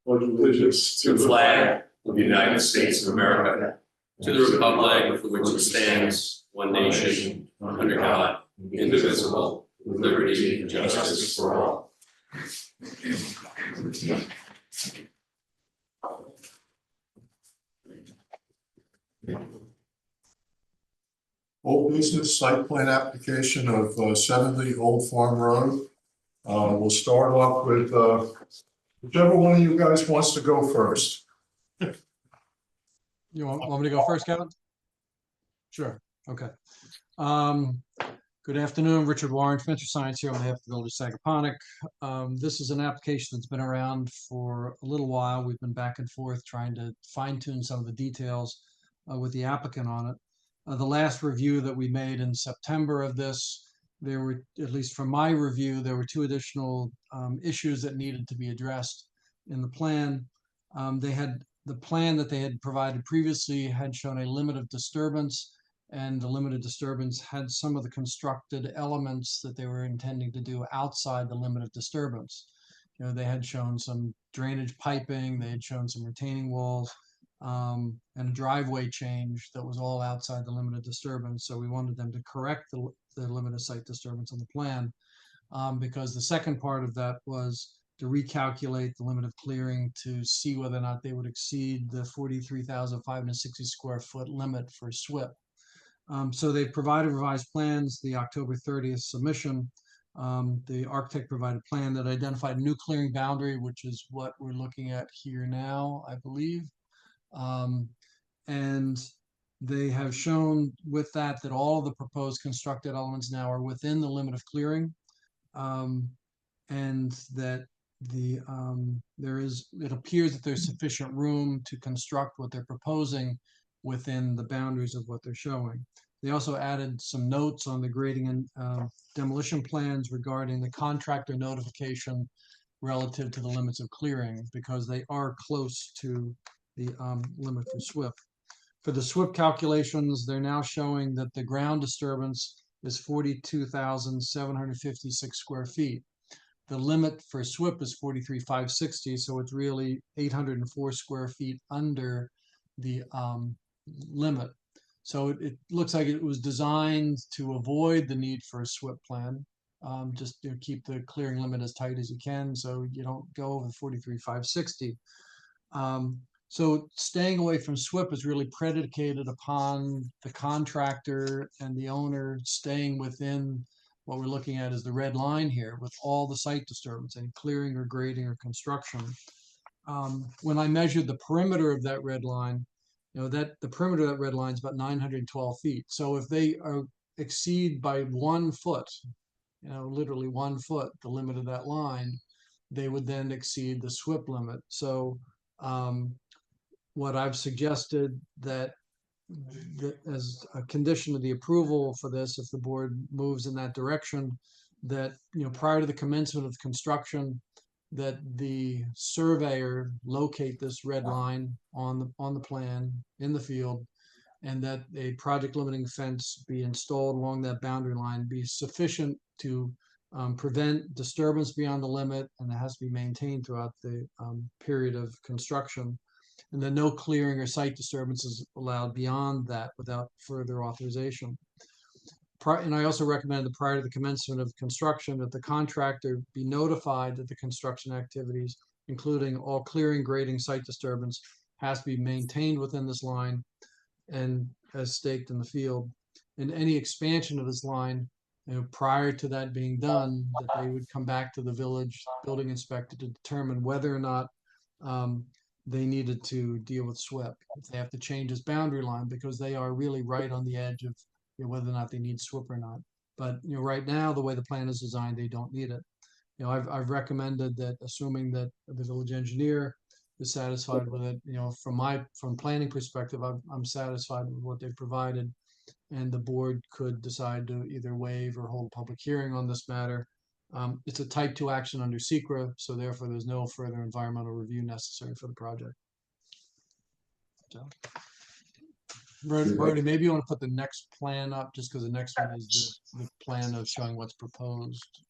allegiance to the flag of the United States of America, to the republic for which it stands, one nation, under God, indivisible, with liberty and justice for all. Old business site plan application of 70 Old Farm Road. We'll start off with whichever one of you guys wants to go first. You want me to go first, Kevin? Sure. Okay. Good afternoon, Richard Warren, Fencer Science here on behalf of the Village of Sagaponack. This is an application that's been around for a little while. We've been back and forth trying to fine tune some of the details with the applicant on it. The last review that we made in September of this, there were, at least from my review, there were two additional issues that needed to be addressed in the plan. The plan that they had provided previously had shown a limit of disturbance, and the limit of disturbance had some of the constructed elements that they were intending to do outside the limit of disturbance. You know, they had shown some drainage piping, they had shown some retaining walls, and a driveway change that was all outside the limit of disturbance. So we wanted them to correct the limit of site disturbance on the plan, because the second part of that was to recalculate the limit of clearing to see whether or not they would exceed the 43,560 square foot limit for SWIP. So they provided revised plans, the October 30th submission. The architect provided a plan that identified a new clearing boundary, which is what we're looking at here now, I believe. And they have shown with that all of the proposed constructed elements now are within the limit of clearing, and that it appears that there's sufficient room to construct what they're proposing within the boundaries of what they're showing. They also added some notes on the grading and demolition plans regarding the contractor notification relative to the limits of clearing, because they are close to the limit for SWIP. For the SWIP calculations, they're now showing that the ground disturbance is 42,756 square feet. The limit for SWIP is 43,560, so it's really 804 square feet under the limit. So it looks like it was designed to avoid the need for a SWIP plan. Just keep the clearing limit as tight as you can so you don't go over 43,560. So staying away from SWIP is really predicated upon the contractor and the owner staying within what we're looking at as the red line here, with all the site disturbance, any clearing or grading or construction. When I measured the perimeter of that red line, you know, that the perimeter of that red line is about 912 feet. So if they exceed by 1 foot, you know, literally 1 foot, the limit of that line, they would then exceed the SWIP limit. So what I've suggested that as a condition of the approval for this, if the board moves in that direction, that, you know, prior to the commencement of construction, that the surveyor locate this red line on the plan in the field, and that a project limiting fence be installed along that boundary line, be sufficient to prevent disturbance beyond the limit, and it has to be maintained throughout the period of construction. And then no clearing or site disturbance is allowed beyond that without further authorization. And I also recommend that prior to the commencement of construction, that the contractor be notified that the construction activities, including all clearing, grading, site disturbance, has to be maintained within this line and as staked in the field. And any expansion of this line, you know, prior to that being done, that they would come back to the village building inspector to determine whether or not they needed to deal with SWIP, if they have to change this boundary line, because they are really right on the edge of, you know, whether or not they need SWIP or not. But, you know, right now, the way the plan is designed, they don't need it. You know, I've recommended that, assuming that the village engineer is satisfied with it, you know, from planning perspective, I'm satisfied with what they've provided, and the board could decide to either waive or hold a public hearing on this matter. It's a type 2 action under SECRA, so therefore there's no further environmental review necessary for the project. So, Brody, maybe you want to put the next plan up, just because the next one is the plan of showing what's proposed.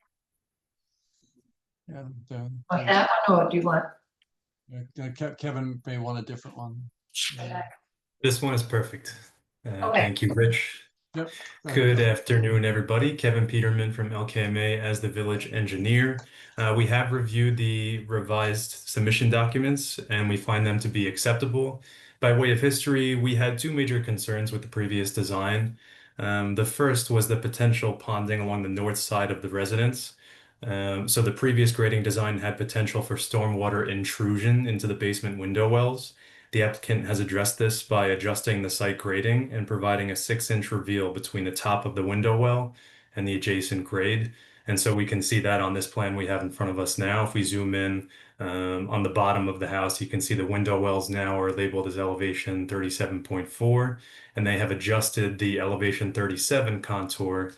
Yeah. Want that one, or do you want Kevin may want a different one. This one is perfect. Okay. Thank you, Rich. Yep. Good afternoon, everybody. Kevin Peterman from LKMA as the village engineer. We have reviewed the revised submission documents and we find them to be acceptable. By way of history, we had two major concerns with the previous design. The first was the potential ponding along the north side of the residence. So the previous grading design had potential for stormwater intrusion into the basement window wells. The applicant has addressed this by adjusting the site grading and providing a 6-inch reveal between the top of the window well and the adjacent grade. And so we can see that on this plan we have in front of us now. If we zoom in on the bottom of the house, you can see the window wells now are labeled as elevation 37.4, and they have adjusted the elevation 37 contour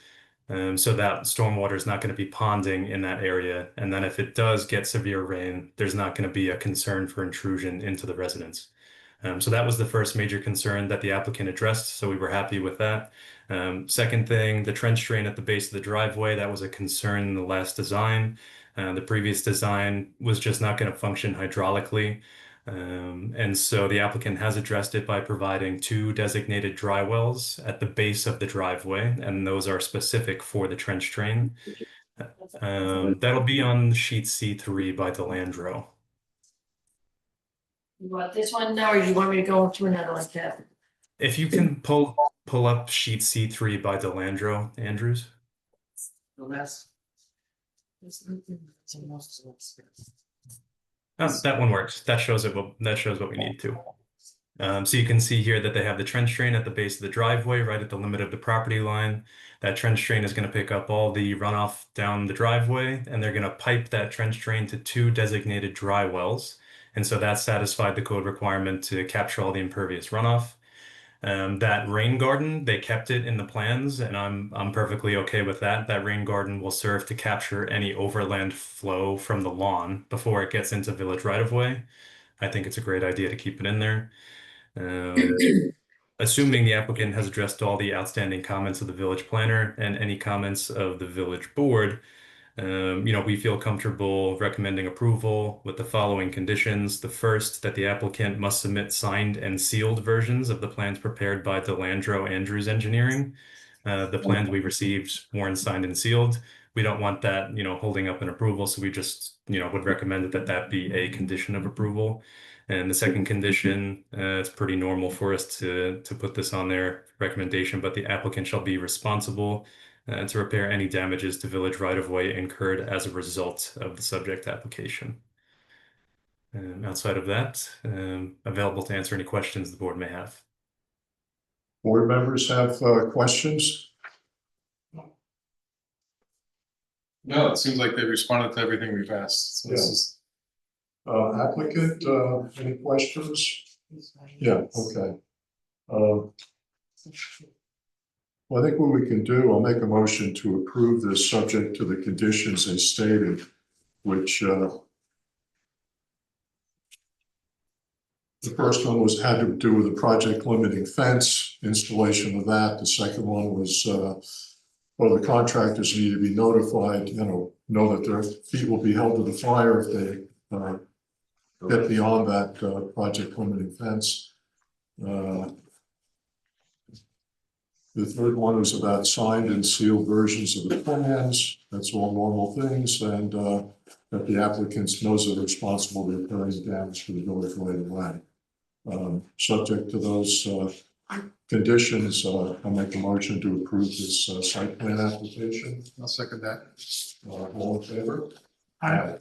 so that stormwater is not going to be ponding in that area. And then if it does get severe rain, there's not going to be a concern for intrusion into the residence. So that was the first major concern that the applicant addressed, so we were happy with that. Second thing, the trench drain at the base of the driveway, that was a concern in the last design. The previous design was just not going to function hydraulically. And so the applicant has addressed it by providing 2 designated dry wells at the base of the driveway, and those are specific for the trench drain. That'll be on sheet C3 by Delandro. You want this one now, or you want me to go to another one, Kev? If you can pull up sheet C3 by Delandro, Andrews. The last. Oh, that one works. That shows what we need to. So you can see here that they have the trench drain at the base of the driveway, right at the limit of the property line. That trench drain is going to pick up all the runoff down the driveway, and they're going to pipe that trench drain to 2 designated dry wells. And so that satisfied the code requirement to capture all the impervious runoff. That rain garden, they kept it in the plans, and I'm perfectly okay with that. That rain garden will serve to capture any overland flow from the lawn before it gets into village right of way. I think it's a great idea to keep it in there. Assuming the applicant has addressed all the outstanding comments of the village planner and any comments of the village board, we feel comfortable recommending approval with the following conditions. The first, that the applicant must submit signed and sealed versions of the plans prepared by Delandro Andrews Engineering. The plans we received weren't signed and sealed. We don't want that, holding up an approval, so we just, would recommend that be a condition of approval. And the second condition, it's pretty normal for us to put this on their recommendation, but the applicant shall be responsible to repair any damages to village right-of-way incurred as a result of the subject application. Outside of that, available to answer any questions the board may have. Board members have questions? No, it seems like they responded to everything we've asked. So this Yeah. is Applicant, any questions? Yeah, okay. Well, I think what we can do, I'll make a motion to approve this subject to the conditions as stated, which the first one had to do with the project limiting fence, installation of that. The second one was, the contractors need to be notified, know that their feet will be held to the fire if they get beyond that project limiting fence. The third one was about signed and sealed versions of the plans. That's all normal things, and that the applicant knows they're responsible for repairing damage to the village right of way. Subject to those conditions, I'll make a motion to approve this site plan application. I'll second that. All in favor? Aye.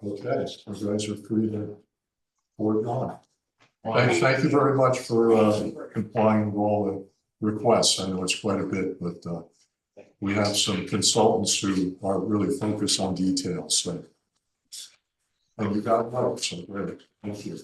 Okay, you guys are free to forward on. Thank you very much for complying with all the requests. I know it's quite a bit, but we have some consultants who are really focused on details. So, and you got help, so great. Thank you.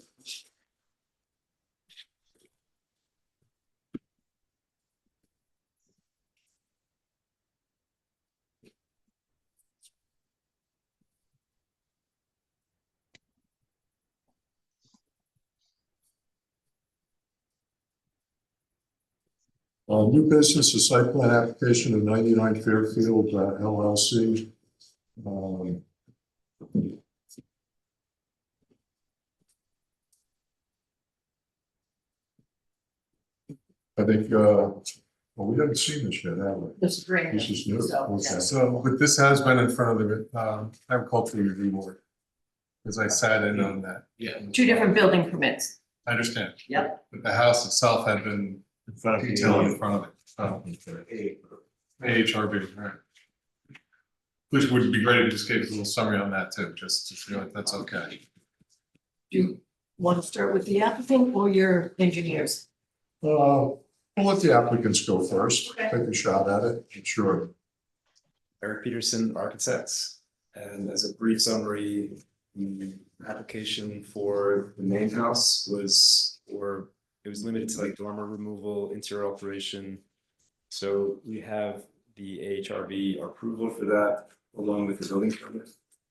New business, a site plan application of 99 Fairfield LLC. I think, well, we haven't seen this yet, have we? This is great. This is new, So, okay. yeah. So, but this has been in front of the, agricultural review board. Because I sat in on that. Yeah. Two different building permits. I understand. Yep. But the house itself had been detailed in front of it. AHRB, right. Which would be great to just give a little summary on that too, just to feel like that's okay. Do you want to start with the applicant or your engineers? We'll let the applicants go first, Okay. take a shot at it, sure. Eric Peterson, Architects, and as a brief summary, the application for the main house was, or it was limited to like dormer removal, interior alteration. So we have the AHRB approval for that, along with the building permit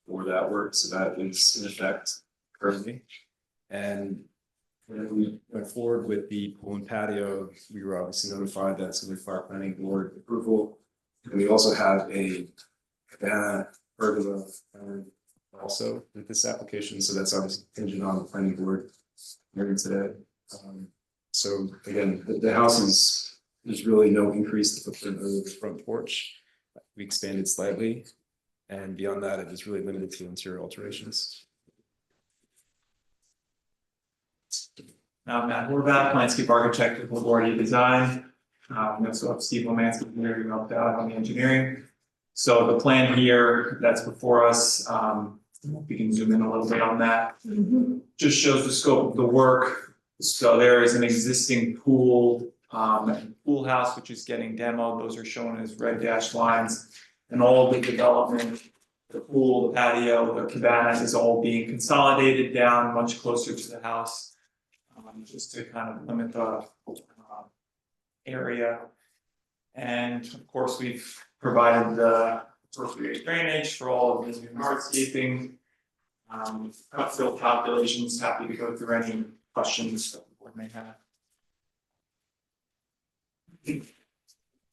for that work, so that is in effect currently. And when we went forward with the pool and patio, we were obviously notified that's going to require planning board approval. And we also have a cabana pergola also with this application, so that's obviously contingent on the planning board hearing today. So again, the house is, there's really no increase to the footprint of the front porch. We expanded slightly, and beyond that, it is really limited to interior alterations. Matt Horvath, landscape architect with LaGuardia Design. We also have Steve Lomansky here who helped out on the engineering. So the plan here that's before us, we can zoom in a little bit on that. Just shows the scope of the work. So there is an existing pool, pool house, which is getting demoed. Those are shown as red dashed lines. And all the development, the pool, the patio, the cabana is all being consolidated down much closer to the house. Just to kind of limit the area. And of course, we've provided the appropriate drainage for all of the new hardscaping. Cut fill calculations, happy to go through any questions that the board may have.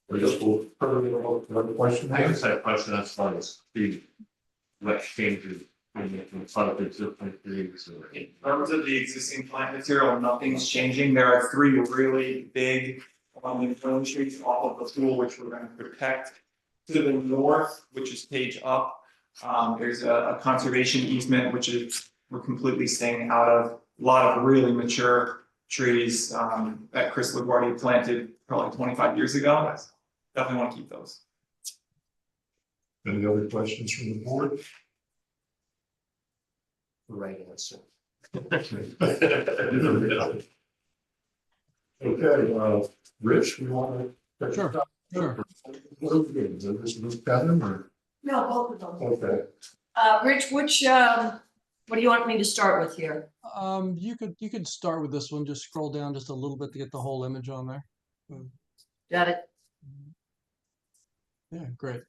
Another question? I just had a question as far as the what changes in front of the existing trees or. In terms of the existing plant material, nothing's changing. There are three really big fern trees off of the pool, which we're going to protect. To the north, which is page up, there's a conservation easement, which is we're completely staying out of. A lot of really mature trees that Chris LaGuardia planted probably 25 years ago. Definitely want to keep those. Any other questions from the board? Right answer. Okay, Rich, we want to. Sure, sure. What are we doing? Is this Kevin or? No, both of them. Okay, Rich, which, what do you want me to start with here? You could start with this one, just scroll down just a little bit to get the whole image on there. Got it? Yeah, great.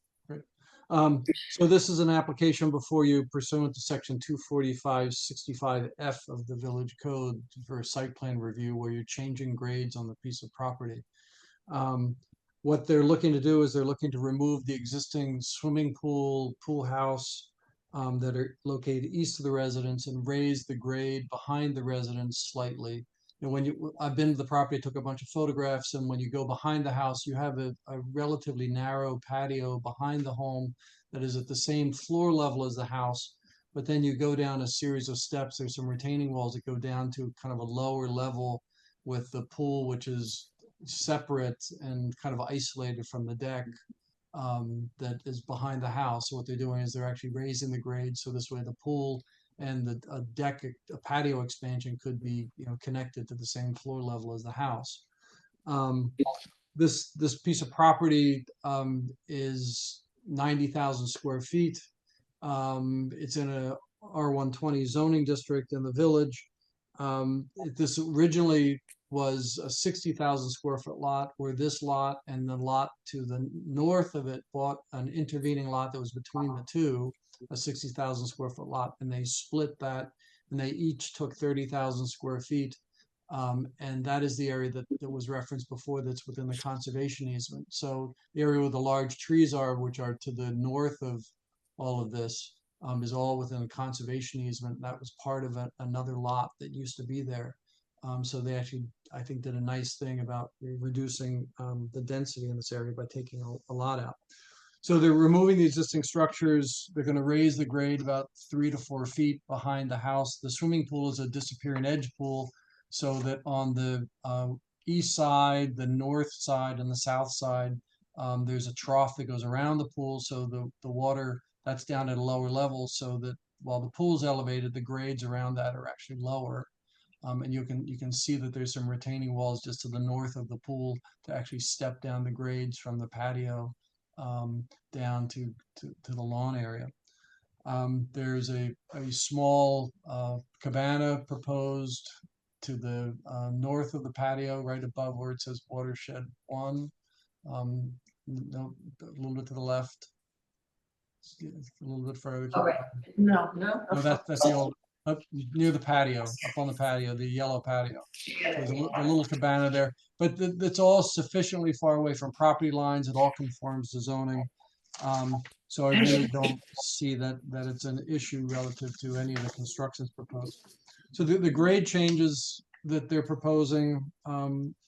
So this is an application before you pursuant to section 245-65F of the village code for a site plan review where you're changing grades on the piece of property. What they're looking to do is they're looking to remove the existing swimming pool house that are located east of the residence and raise the grade behind the residence slightly. And when I've been to the property, took a bunch of photographs, and when you go behind the house, you have a relatively narrow patio behind the home that is at the same floor level as the house. But then you go down a series of steps. There's some retaining walls that go down to kind of a lower level with the pool, which is separate and kind of isolated from the deck that is behind the house. So what they're doing is they're actually raising the grade so this way the pool and the deck, a patio expansion could be, connected to the same floor level as the house. This piece of property is 90,000 square feet. It's in a R120 zoning district in the village. This originally was a 60,000 square foot lot, where this lot and the lot to the north of it bought an intervening lot that was between the two, a 60,000 square foot lot, and they split that, and they each took 30,000 square feet. And that is the area that was referenced before that's within the conservation easement. So the area where the large trees are, which are to the north of all of this, is all within a conservation easement. That was part of another lot that used to be there. So they actually, I think, did a nice thing about reducing the density in this area by taking a lot out. So they're removing the existing structures. They're going to raise the grade about 3 to 4 feet behind the house. The swimming pool is a disappearing edge pool, so that on the east side, the north side, and the south side, there's a trough that goes around the pool. So the water that's down at a lower level, so that while the pool's elevated, the grades around that are actually lower. And you can see that there's some retaining walls just to the north of the pool to actually step down the grades from the patio down to the lawn area. There's a small cabana proposed to the north of the patio, right above where it says Watershed 1. No, a little bit to the left. A little bit further. All right, no. No, that's the old, up near the patio, up on the patio, the yellow patio. There's a little cabana there, but it's all sufficiently far away from property lines. It all conforms to zoning. So I really don't see that it's an issue relative to any of the constructions proposed. So the grade changes that they're proposing,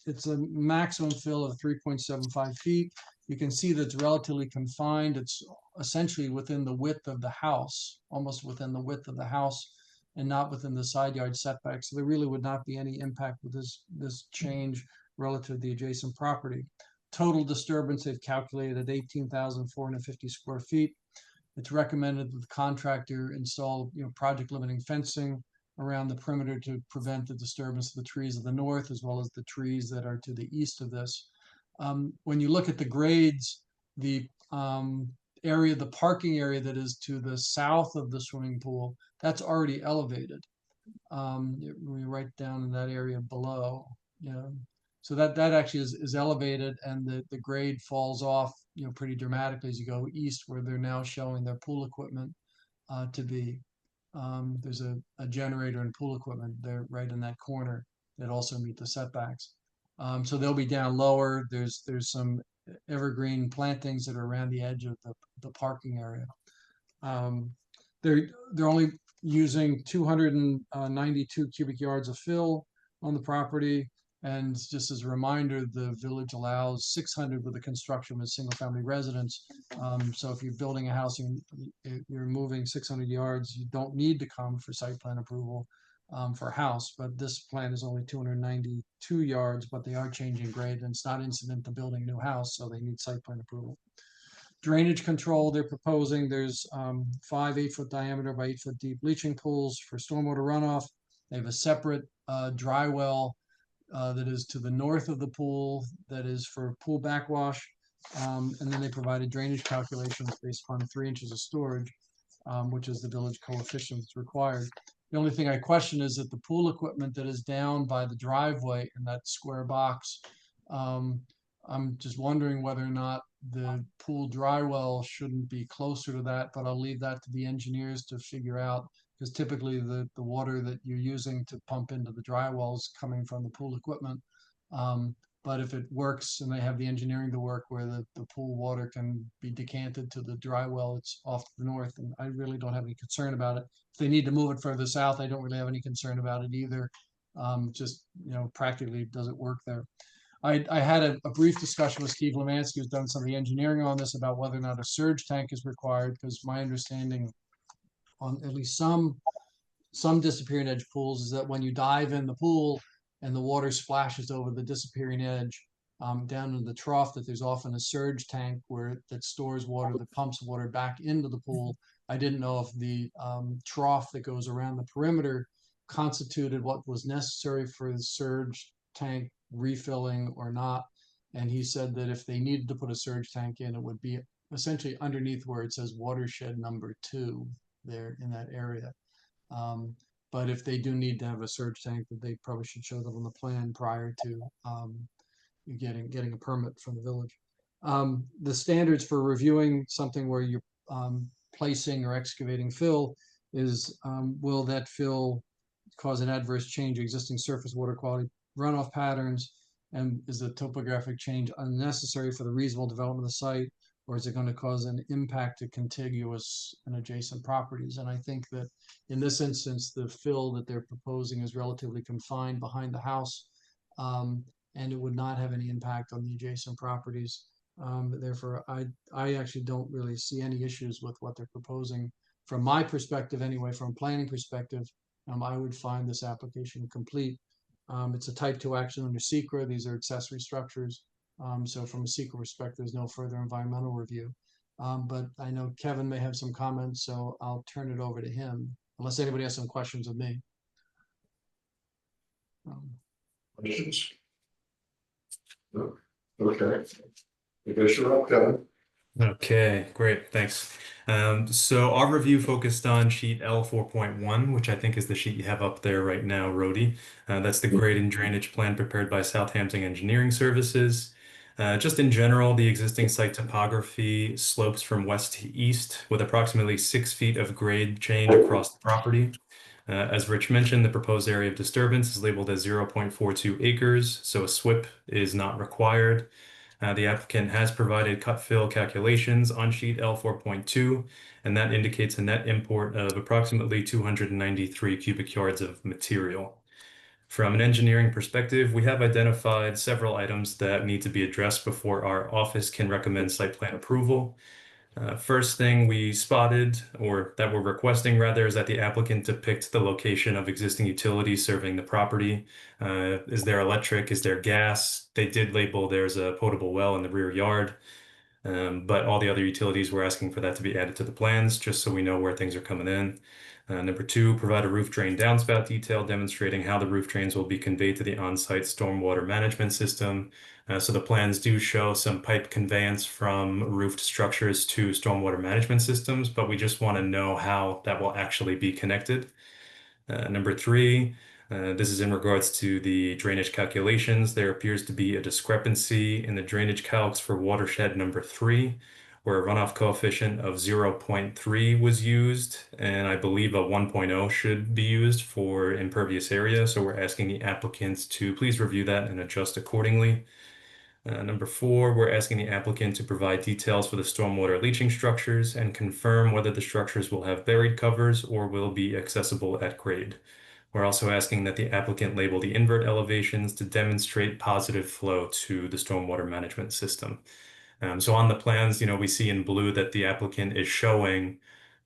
it's a maximum fill of 3.75 feet. You can see that it's relatively confined. It's essentially within the width of the house, almost within the width of the house, and not within the side yard setback. So there really would not be any impact with this change relative to the adjacent property. Total disturbance they've calculated at 18,450 square feet. It's recommended that the contractor install, project limiting fencing around the perimeter to prevent the disturbance of the trees of the north, as well as the trees that are to the east of this. When you look at the grades, the area, the parking area that is to the south of the swimming pool, that's already elevated. We're right down in that area below. So that actually is elevated, and the grade falls off, pretty dramatically as you go east, where they're now showing their pool equipment to be. There's a generator and pool equipment there right in that corner that also meet the setbacks. So they'll be down lower. There's some evergreen plantings that are around the edge of the parking area. They're only using 292 cubic yards of fill on the property. And just as a reminder, the village allows 600 with the construction of single family residence. So if you're building a house and you're moving 600 yards, you don't need to come for site plan approval for a house. But this plan is only 292 yards, but they are changing grade, and it's not incident to building a new house, so they need site plan approval. Drainage control, they're proposing, there's 5 8-foot diameter by 8-foot deep leaching pools for stormwater runoff. They have a separate dry well that is to the north of the pool, that is for pool backwash. And then they provided drainage calculations based upon 3 inches of storage, which is the village coefficient that's required. The only thing I question is that the pool equipment that is down by the driveway in that square box, I'm just wondering whether or not the pool dry well shouldn't be closer to that, but I'll leave that to the engineers to figure out, because typically the water that you're using to pump into the dry well is coming from the pool equipment. But if it works and they have the engineering to work where the pool water can be decanted to the dry well, it's off to the north, and I really don't have any concern about it. If they need to move it further south, I don't really have any concern about it either. Just, practically, does it work there? I had a brief discussion with Steve Lemansky, who's done some of the engineering on this, about whether or not a surge tank is required, because my understanding on at least some disappearing edge pools is that when you dive in the pool and the water splashes over the disappearing edge down in the trough, that there's often a surge tank that stores water, that pumps water back into the pool. I didn't know if the trough that goes around the perimeter constituted what was necessary for the surge tank refilling or not. And he said that if they needed to put a surge tank in, it would be essentially underneath where it says watershed number 2 there in that area. But if they do need to have a surge tank, that they probably should show them on the plan prior to getting a permit from the village. The standards for reviewing something where you're placing or excavating fill is, will that fill cause an adverse change in existing surface water quality runoff patterns, and is the topographic change unnecessary for the reasonable development of the site? or is it going to cause an impact to contiguous and adjacent properties? And I think that in this instance, the fill that they're proposing is relatively confined behind the house, and it would not have any impact on the adjacent properties. Therefore, I actually don't really see any issues with what they're proposing. From my perspective, anyway, from a planning perspective, I would find this application complete. It's a type 2 action under SECRA. These are accessory structures. So from a SECRA perspective, there's no further environmental review. But I know Kevin may have some comments, so I'll turn it over to him, unless anybody has some questions of me. Questions? No? Okay. I guess you're up, Kevin. Okay, great, thanks. So our review focused on sheet L 4.1, which I think is the sheet you have up there right now, Rhodey. That's the grade and drainage plan prepared by Southampton Engineering Services. Just in general, the existing site topography slopes from west to east with approximately 6 feet of grade change across the property. As Rich mentioned, the proposed area of disturbance is labeled as 0.42 acres, so a SWIP is not required. The applicant has provided cut fill calculations on sheet L 4.2, and that indicates a net import of approximately 293 cubic yards of material. From an engineering perspective, we have identified several items that need to be addressed before our office can recommend site plan approval. First thing we spotted, or that we're requesting rather, is that the applicant depict the location of existing utilities serving the property. Is there electric? Is there gas? They did label there's a potable well in the rear yard, but all the other utilities, we're asking for that to be added to the plans, just so we know where things are coming in. Number two, provide a roof drain downspout detail demonstrating how the roof drains will be conveyed to the on-site stormwater management system. So the plans do show some pipe conveyance from roofed structures to stormwater management systems, but we just want to know how that will actually be connected. Number three, this is in regards to the drainage calculations. There appears to be a discrepancy in the drainage calcs for watershed number 3, where a runoff coefficient of 0.3 was used, and I believe a 1.0 should be used for impervious area. So we're asking the applicants to please review that and adjust accordingly. Number 4, we're asking the applicant to provide details for the stormwater leaching structures and confirm whether the structures will have buried covers or will be accessible at grade. We're also asking that the applicant label the invert elevations to demonstrate positive flow to the stormwater management system. So on the plans, we see in blue that the applicant is showing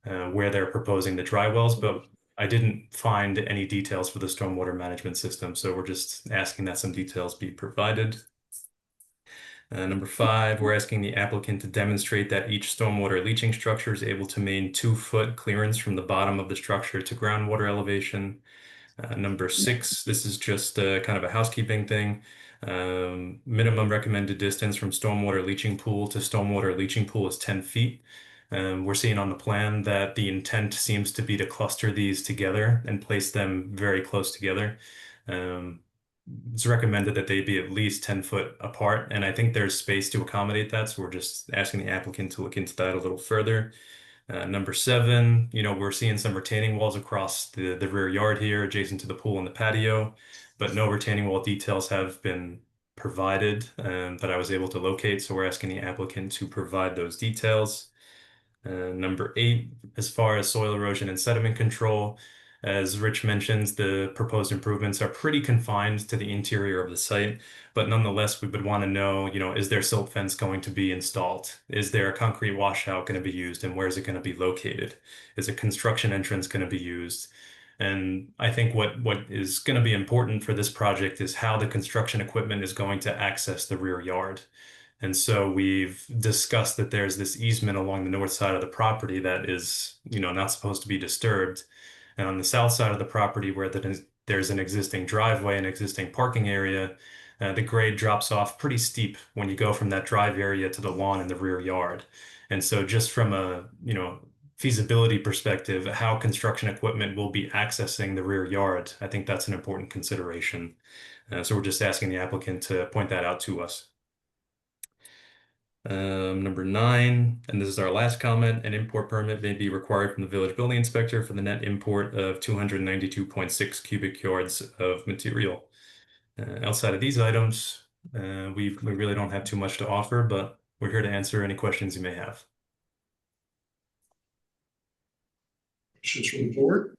where they're proposing the dry wells, but I didn't find any details for the stormwater management system. So we're just asking that some details be provided. Number 5, we're asking the applicant to demonstrate that each stormwater leaching structure is able to maintain 2-foot clearance from the bottom of the structure to groundwater elevation. Number 6, this is just kind of a housekeeping thing. Minimum recommended distance from stormwater leaching pool to stormwater leaching pool is 10 feet. We're seeing on the plan that the intent seems to be to cluster these together and place them very close together. It's recommended that they be at least 10 foot apart, and I think there's space to accommodate that, so we're just asking the applicant to look into that a little further. Number 7, we're seeing some retaining walls across the rear yard here adjacent to the pool and the patio, but no retaining wall details have been provided that I was able to locate, so we're asking the applicant to provide those details. Number 8, as far as soil erosion and sediment control, as Rich mentions, the proposed improvements are pretty confined to the interior of the site, but nonetheless, we would want to know, is there silt fence going to be installed? Is there a concrete washout going to be used, and where is it going to be located? Is a construction entrance going to be used? And I think what is going to be important for this project is how the construction equipment is going to access the rear yard. And so we've discussed that there's this easement along the north side of the property that is, not supposed to be disturbed. And on the south side of the property where there's an existing driveway and existing parking area, the grade drops off pretty steep when you go from that drive area to the lawn in the rear yard. And so just from a, feasibility perspective, how construction equipment will be accessing the rear yard, I think that's an important consideration. So we're just asking the applicant to point that out to us. Number 9, and this is our last comment, an import permit may be required from the village building inspector for the net import of 292.6 cubic yards of material. Outside of these items, we really don't have too much to offer, but we're here to answer any questions you may have. Questions from the board?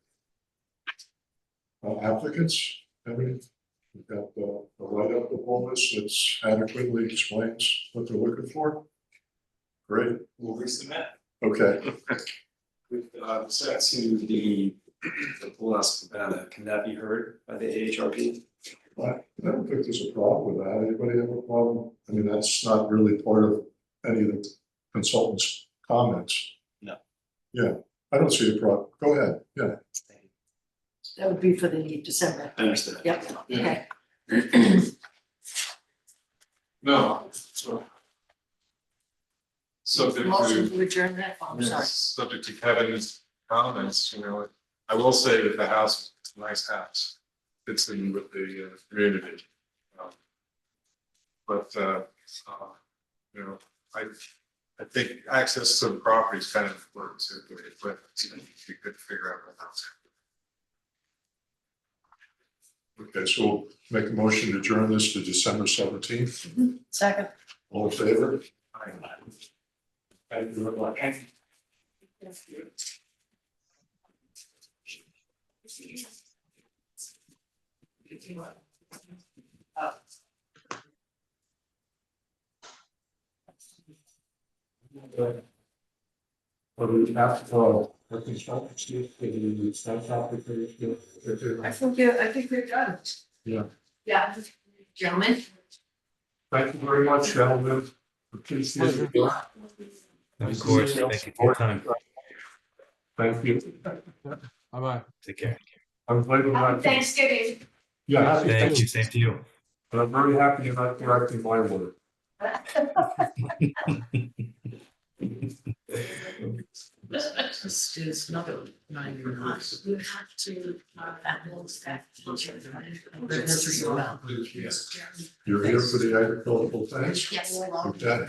Applicants, we've got the write-up of all this that's adequately explains what they're looking for. Great, We'll resubmit. okay. With respect to the Pool House Cabana, can that be heard by the AHRB? I don't think there's a problem with that. Anybody have a problem? I mean, that's not really part of any of the consultants' comments. No. Yeah, I don't see a problem. Go ahead, yeah. That would be for the December. I understand. Yep, Yeah. okay. No, so. Subject Motion to, to adjourn that, oh, I'm sorry. subject to Kevin's comments, you know, I will say that the house is a nice house. Fits in with the community. But you know, I think access to the property is kind of important to the equipment, so you could figure out what else. Okay, so we'll make a motion to adjourn this to December 17th. Second. All in favor? Thank you very much. I think we're done. Yeah. Yeah, gentlemen. Thank you very much, gentlemen. Appreciate it. Of course, thank you for your time. Thank you. Bye-bye. Take care. I'm glad you're not. Thanksgiving. Yeah, happy Thank Thanksgiving. you, same to you. But I'm very happy you're not correcting my word. This is not a 9 You have to, that will staff teacher. You're here for the agricultural things? Yes. Okay.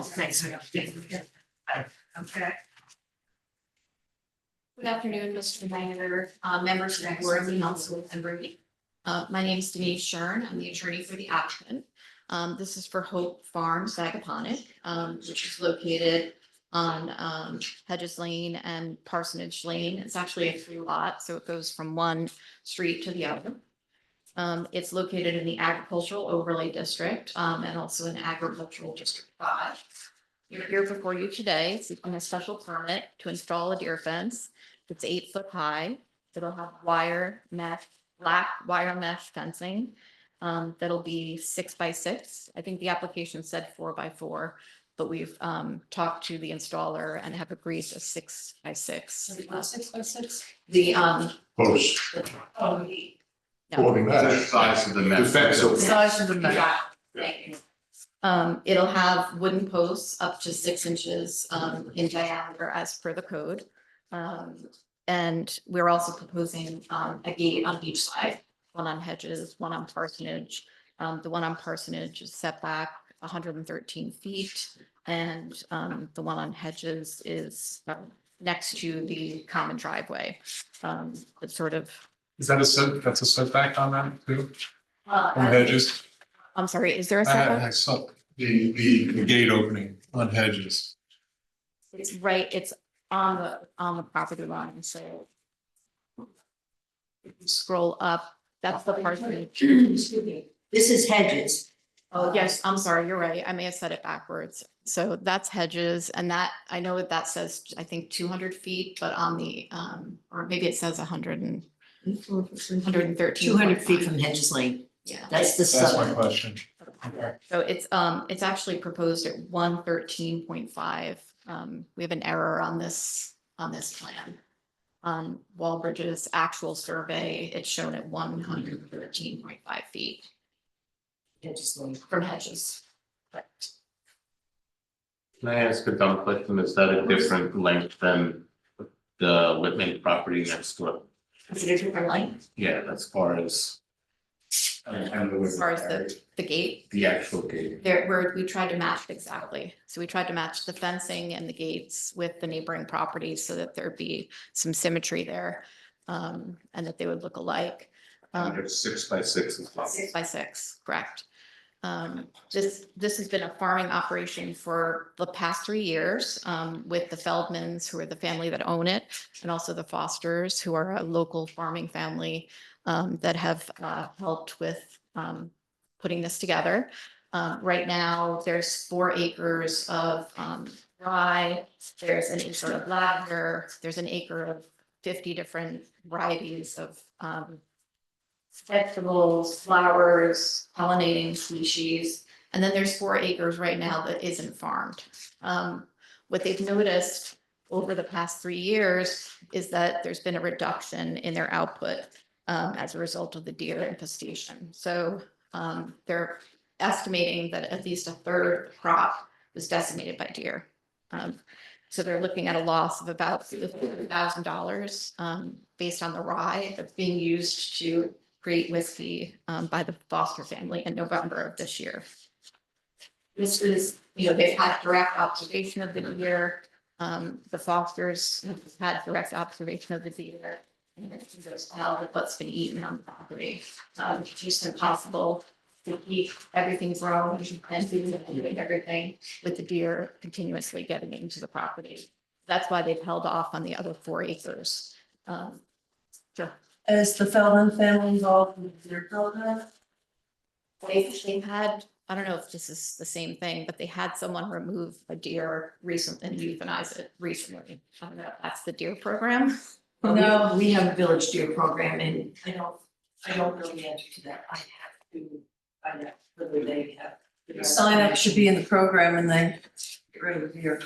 Thanks. Okay. Good afternoon, Mr. Mayor, members of the board and council and Brady. My name is Denise Shern. I'm the attorney for the applicant. This is for Hope Farm, Sagaponic, which is located on Hedges Lane and Parsonage Lane. It's actually a 3-lot, so it goes from one street to the other. It's located in the agricultural overlay district and also in agricultural district 5. You're here before you today seeking a special permit to install a deer fence. It's 8 foot high. It'll have black wire mesh fencing. That'll be 6 by 6. I think the application said 4 by 4, but we've talked to the installer and have agreed to 6 by 6. 6 by 6. The Post. Oh, no. Quoting that. Size of the mess. size of the map. Thank you. It'll have wooden posts up to 6 inches in diameter as per the code. And we're also proposing a gate on each side, one on Hedges, one on Parsonage. The one on Parsonage is set back 113 feet, and the one on Hedges is next to the common driveway. It's sort of. Is that that's a setback on that too? On Hedges? I'm sorry, is there a setback? I saw the gate opening on Hedges. It's right, it's on the property line, so. If you scroll up, that's the parsonage. Excuse me. This is Hedges. Oh, yes, I'm sorry, you're right. I may have said it backwards. So that's Hedges, and that, I know that says, I think 200 feet, but on the, or maybe it says 113. 200 feet from Hedges Lane. Yeah. That's the That's my southern. question. So it's actually proposed at 113.5. We have an error on this plan. On Walbridge's actual survey, it's shown at 113.5 feet Hedges Lane. from Hedges. Correct. Can I ask a dumb question? Is that a different length than the Whitman property next to it? Is it a different line Yeah, as far as. as far as the gate? The actual gate. We tried to match exactly. So we tried to match the fencing and the gates with the neighboring properties so that there'd be some symmetry there. And that they would look alike. And there's 6 by 6 as well. 6 by 6, correct. This has been a farming operation for the past 3 years, with the Feldmans, who are the family that own it, and also the Fosters, who are a local farming family, that have, helped with, putting this together. Right now, there's 4 acres of, rye, there's an acre of lavender, there's an acre of 50 different varieties of, vegetables, flowers, pollinating species. And then there's 4 acres right now that isn't farmed. What they've noticed over the past 3 years is that there's been a reduction in their output, as a result of the deer infestation. So they're estimating that at least a third of the crop was decimated by deer. So they're looking at a loss of about $50,000, based on the rye that's being used to create whiskey, by the Foster family in November of this year. This is, they've had direct observation of the deer. The Fosters have had direct observation of the deer. And it goes tell what's been eaten on the property. It's just impossible to keep everything grown and doing everything with the deer continuously getting into the property. That's why they've held off on the other 4 acres. Sure. Is the Feldman family involved in the deer program? They've had, I don't know if this is the same thing, but they had someone remove a deer recently and euthanize it recently. I don't know if that's the deer program. No, we have a village deer program and I don't know the answer to that. I have to find out whether they have. Sign up should be in the program and then get rid of the deer.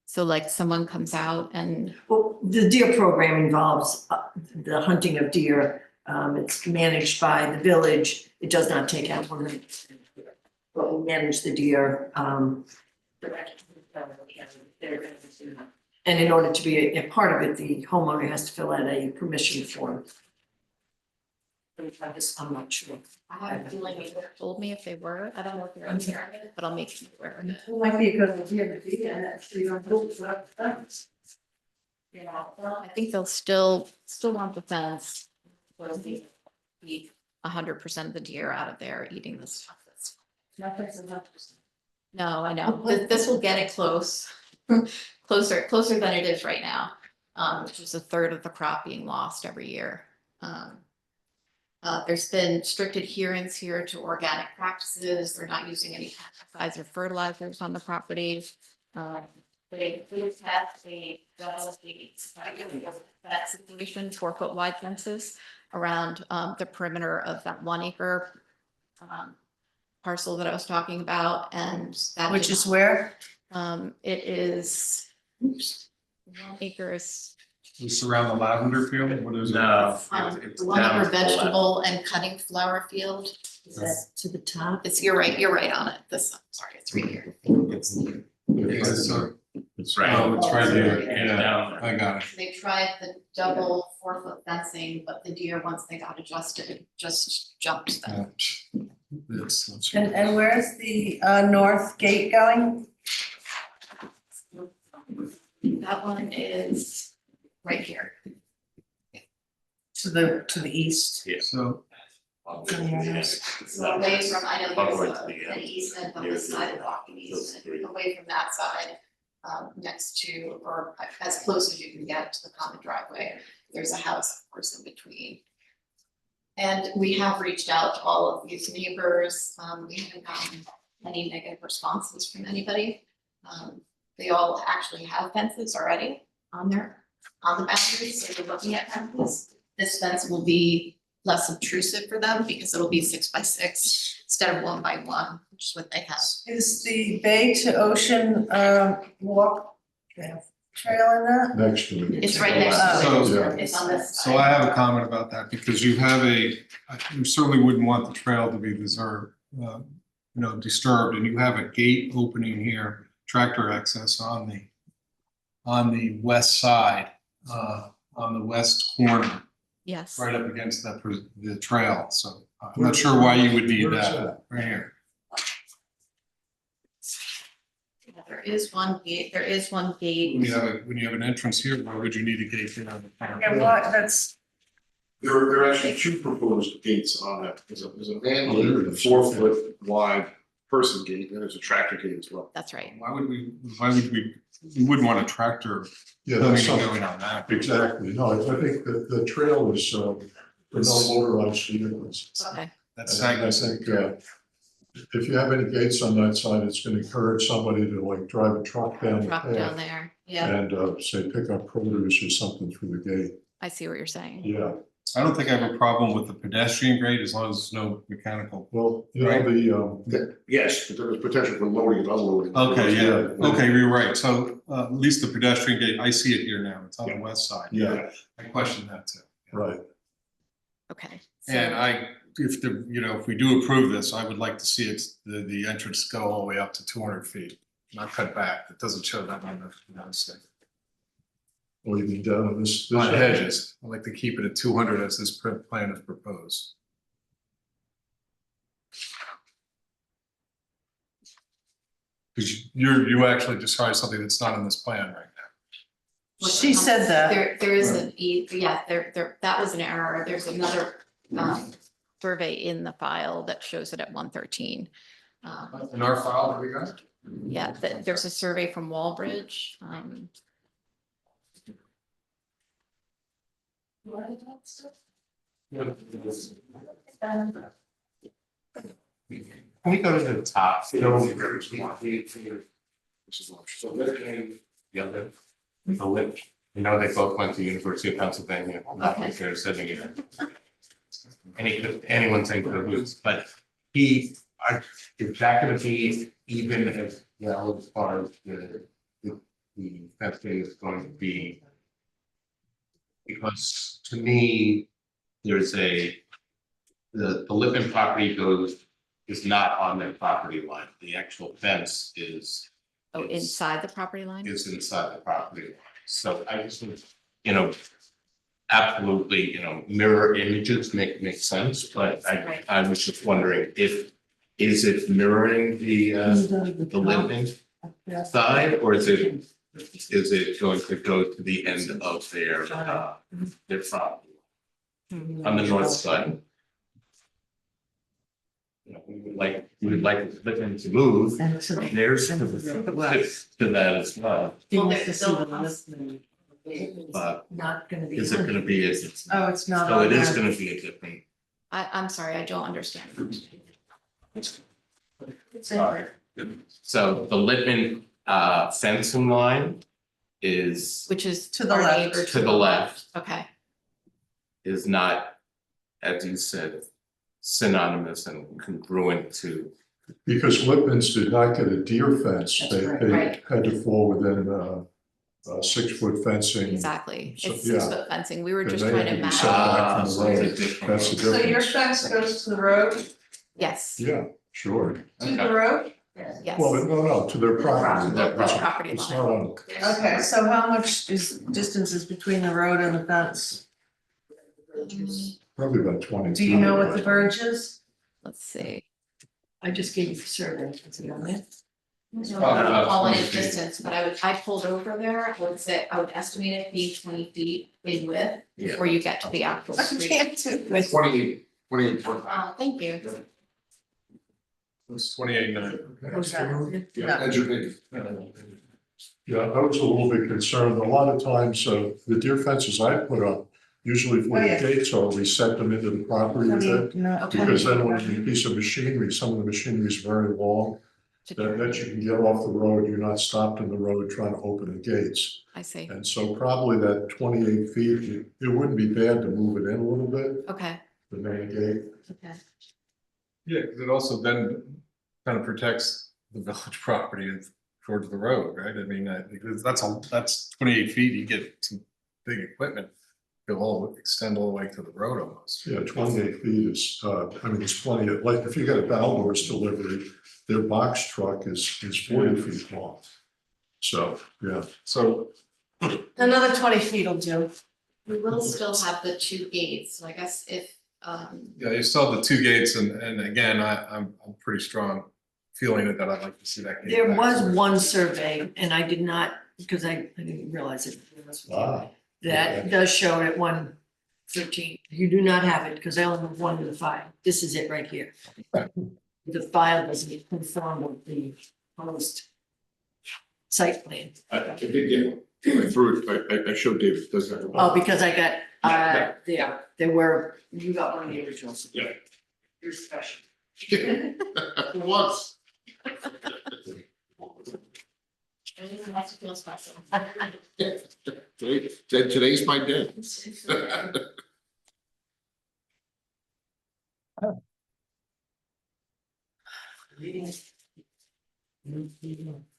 So like someone comes out and, Well, the deer program involves the hunting of deer. It's managed by the village. It does not take out 100%. But we manage the deer. And in order to be a part of it, the homeowner has to fill out a permission form. I'm not sure. I have a feeling they told me if they were, I don't know if they're aware of it, but I'll make you aware of it. It might be a good idea to be, and actually don't do it for us. Yeah, well, I think they'll still want the fence. Will be 100% of the deer out of there eating this stuff. No, I know. This will get it closer than it is right now. Which is a third of the crop being lost every year. There's been strict adherence here to organic practices. They're not using any pesticides or fertilizers on the property. They test the that situation, 4-foot wide fences around the perimeter of that 1 acre parcel that I was talking about, and that Which is where? it is 1 acre is This around the lavender field, what is it? No. the 1 acre vegetable and cutting flower field. Is that to the top? You're right on it. Sorry, it's right here. It's right. Oh, it's right here, yeah, Down. I got it. They tried the double 4-foot fencing, but the deer, once they got adjusted, just jumped them. That's And where's the north gate going? That one is right here. To the east. so, So away from, I know there's an easement on this side of the walking easement, away from that side. Next to, or as close as you can get to the common driveway, there's a house, of course, in between. And we have reached out to all of these neighbors. We haven't gotten any negative responses from anybody. They all actually have fences already on the boundaries, so they're looking at fences. This fence will be less obtrusive for them because it'll be 6 by 6 instead of 1 by 1, which is what they have. Is the Bay to Ocean walk trail in that? Next to it. It's right next to it. It's on this so side. I have a comment about that, because you have you certainly wouldn't want the trail to be disturbed, and you have a gate opening here, tractor access on the west side, on the west corner, Yes. right up against the trail, so I'm not sure why you would need that, right here. There is one gate, When you have an entrance here, why would you need a gate here on the front? Yeah, what, that's, There are actually two proposed gates on it. There's a man gate, a 4 foot wide person gate, and there's a tractor gate as well. That's right. Why would we, we wouldn't want a tractor Yeah, coming that's and something, going on that. exactly. No, I think that the trail is, for no motorized vehicles. Okay. That's And I saggy. think, if you have any gates on that side, it's gonna encourage somebody to like drive a truck down the Truck down path there. Yeah, and, say, pick up produce or something through the gate. I see what you're saying. Yeah, I don't think I have a problem with the pedestrian grade as long as there's no mechanical. well, you know, Right. yes, but there is potential for loading and unloading. Okay, yeah, okay, you're right. So at least the pedestrian gate, I see it here now. It's on the west side. Yeah, I question that too. right. Okay. And So, if the, if we do approve this, I would like to see it, the entrance go all the way up to 200 feet, not cut back. It doesn't show that on the state. Or you mean down on this. On hedges, I'd like to keep it at 200 as this plan is proposed. Because you actually described something that's not in this plan right now. She said that. there is that was an error. There's another, survey in the file that shows it at 113. In our file that we got? Yeah, there's a survey from Wallbridge. Can we go to the top? So the lip, they both went to University of Pennsylvania, not like they're sitting here. Anyone think of who's, but is that gonna be even as well as far as the fencing is going to be? Because to me, there's the Lippman property is not on their property line. The actual fence is. Oh, inside the property line? Is inside the property line. So I just, absolutely, mirror images make sense, but I was just wondering is it mirroring the Lippman side, or is it going to go to the end of their property on the north side? We would like Lippman to move, there's to that as well. But Not gonna be. is it gonna be, Oh, it's not. so on it is that. gonna be a different. I'm sorry, I don't understand. So the Lippman fencing line is Which is To the our left. neighbor to the left, Okay, is not, as you said, synonymous and congruent to. Because Lippmans did not get a deer fence, they Right. had to fall within 6 foot fencing. exactly. So, It's yeah. 6 foot fencing. We were They just may trying have to to be match. set back from the So it's a road. different- That's the So your difference. fence goes to the road, Yes, Yeah, sure. to the road? yes. Well, no, to their property. Their It's- property It's line. not on, Okay, so how much is distances between the road and the fence? probably about 20. Do you know what the verge is? Let's see. I just gave you the survey, is it on it? about All in 20 feet. distance, but I pulled over there, I would estimate it being 20 feet in width Yeah. before you get to the actual I street. can't do this. 28. Thank you. It's 28.9. Was that- No. Yeah, I was a little bit concerned. A lot of times, the deer fences I put up, usually Oh, where yeah. the gates are, we set them into the property with it. Okay. Because then when you piece of machinery, some of the machinery is very long, that you can get off the road, you're not stopped in the road trying to open the gates. I see. And so probably that 28 feet, it wouldn't be bad to move it in a little bit, Okay, the main gate. okay. Yeah, because it also then kind of protects the village property towards the road, right? I mean, because that's 28 feet, you get some big equipment. It'll extend all the way to the road almost. Yeah, 28 feet is, it's plenty of, like, if you got a Baldor's delivery, their box truck is 40 feet long. So, yeah. So, Another 20 feet will do. We will still have the 2 gates, so I guess if, yeah, you still have the 2 gates and again, I'm pretty strong feeling it that I'd like to see that. gate There back. was one survey, and I did not, because I didn't realize it. Ah, That okay. does show it at 1 13. You do not have it because I only have one in the file. This is it right here. The file doesn't conform with the proposed site plan. I did get, I threw it, I showed David, doesn't have. Oh, because I got, there were, you got one of the originals. Yeah. You're special. Once. Everyone has to feel special. Today's my day.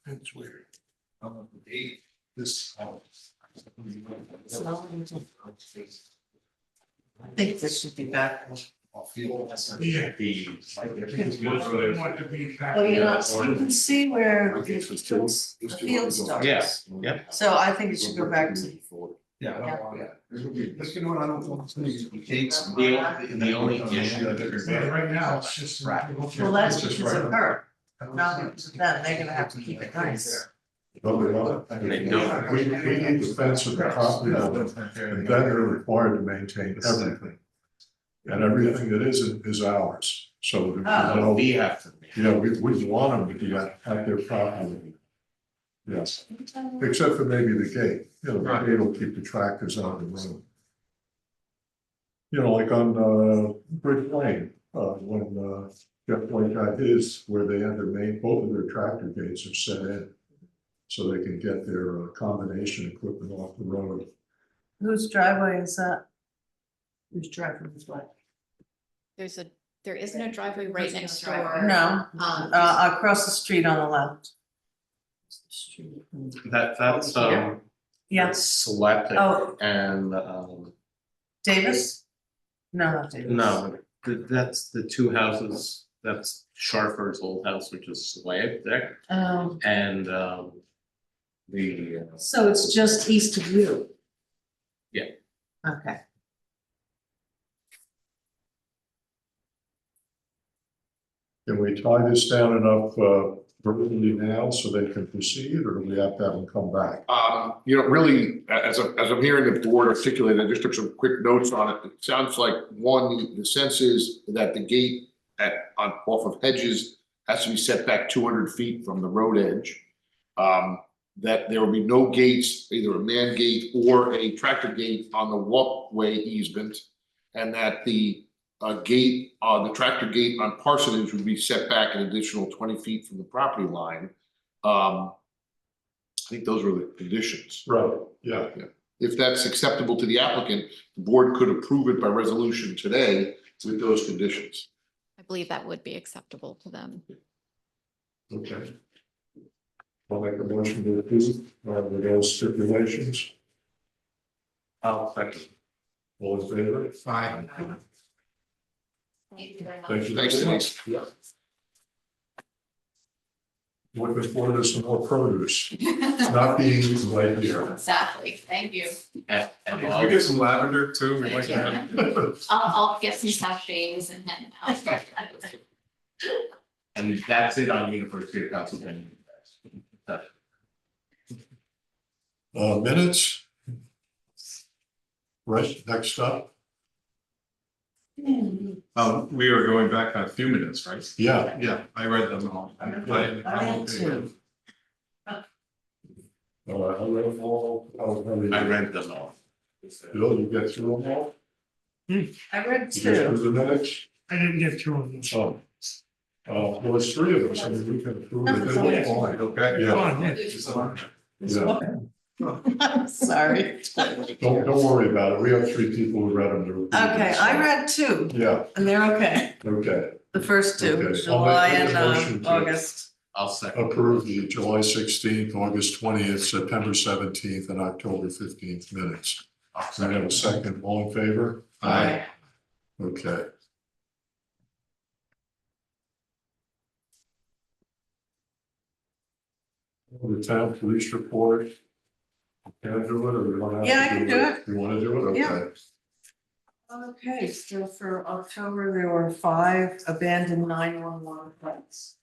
That's weird. This house. I think this should be back. Yeah. Oh, you know, so you can see where the field starts. Yes, yeah. So I think it should go back to. Yeah. But you know what, I don't want to. The only issue. Right now, it's just. Well, that's because of her. Now, then they're gonna have to keep it nice. No, they're not. They don't. We need the fence of the property line, and then they're required to maintain everything. And everything that isn't is ours, so. there's no- We have to. Yeah, we wouldn't want them to be at their property. Yes, except for maybe the gate, you know, the gate will keep the tractors on the road. You know, like on Bridge Lane, when Jeff White got his, where they had their main, both of their tractor gates are set in. So they can get their combination equipment off the road. Whose driveway is that? Whose driveway is what? There isn't a driveway right next door. No, across the street on the left. That's Yes, Selected oh, and Davis? No, not Davis. no, that's the two houses, that's Sharford's old house, which is slab there, and the So it's just east of you? Yeah. Okay. Can we tie this down enough verbally now so they can proceed, or do we have to have them come back? You know, really, as I'm hearing the board articulate, I just took some quick notes on it. It sounds like, one, the sense is that the gate off of Hedges has to be set back 200 feet from the road edge. That there will be no gates, either a man gate or a tractor gate on the walkway easement. And that the gate, the tractor gate on Parsonage would be set back an additional 20 feet from the property line. I think those were the conditions. Right, yeah. If that's acceptable to the applicant, the board could approve it by resolution today with those conditions. I believe that would be acceptable to them. Okay. I'll make a motion to approve with those stipulations. I'll second. All in favor? Fine. Thank you very much. Thank you. Thanks, Denise. Yeah. Looking forward to some more produce, not being eaten right here. Exactly, thank you. And Can we get some lavender too? We like Thank that. I'll get some sachets and then and that's it on University of Pennsylvania. Minutes? Right, next up? We are going back on a few minutes, right? Yeah. Yeah, I read them all. I had two. I read them all. I read them all. Bill, you get through them all? I read You get two. through the minutes? I didn't get through them. Oh. Well, it's three of us, I mean, we can approve it. That's okay. Fine, okay, Come yeah, on, yeah. I'm sorry. Don't worry about it. We have three people who read them. Okay, I read two Yeah, and they're okay. okay. The first two, Okay, I'll July make a and motion to- August. I'll second. Approve the July 16th, August 20th, September 17th, and October 15th minutes. Can I have a second? All in favor? Aye. Okay. The town police report. Can I do it, or you want to? Yeah, I can do it. You want to do it? Yeah. Okay. Okay, so for October, there were 5 abandoned 911 calls.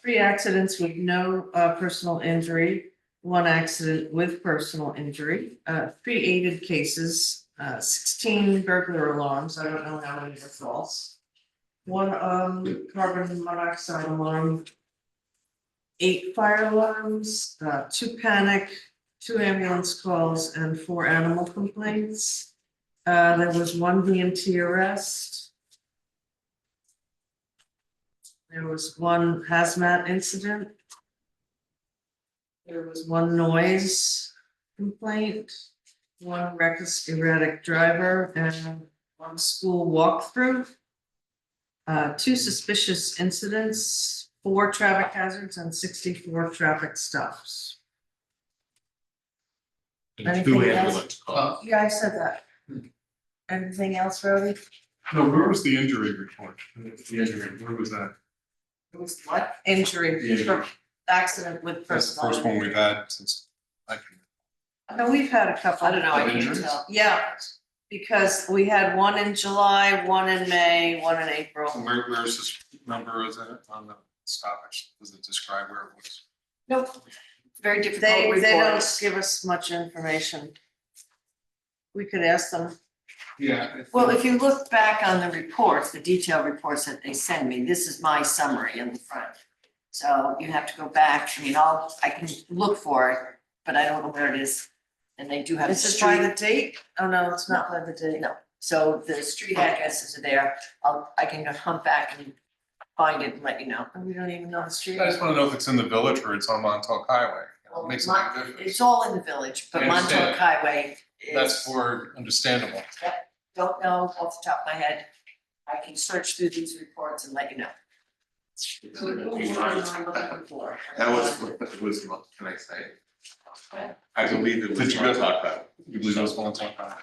3 accidents with no personal injury, 1 accident with personal injury, 3 aided cases, 16 burglar alarms, I don't know how many are false. One carbon monoxide alarm. 8 fire alarms, 2 panic, 2 ambulance calls, and 4 animal complaints. There was 1 VMT arrest. There was 1 hazmat incident. There was 1 noise complaint, 1 reckless erratic driver, and 1 school walkthrough. 2 suspicious incidents, 4 traffic hazards, and 64 traffic stops. And Anything two else? ambulance calls. Yeah, I said that. Anything else, Rody? No, where was the injury report? The injury, where was that? It was what? Injury, Injury. accident with That's the personal. first one we've had since I can. No, we've had a couple. I don't know, I can't Injuries? tell. Yeah, because we had 1 in July, 1 in May, 1 in April. And where's this number, is it on the stoppage? Does it describe where it was? Nope, very difficult They don't reports. give us much information. We could ask them. Yeah. Well, if you look back on the reports, the detailed reports that they send me, this is my summary in the front. So you have to go back, I mean, I can look for it, but I don't know where it is. And they do have. Is it by the date? Oh, no, it's not by the date. No, so the street addresses are there, I can hunt back and find it and let you know. We don't even know the street. I just wanna know if it's in the village or it's on Montauk Highway. It makes a big difference. It's all in the village, but I understand. Montauk Highway That's is, for understandable. don't know off the top of my head. I can search through these reports and let you know. That was, can I say? I believe it was. Did you go- Montauk Highway. You believe it was Montauk Highway?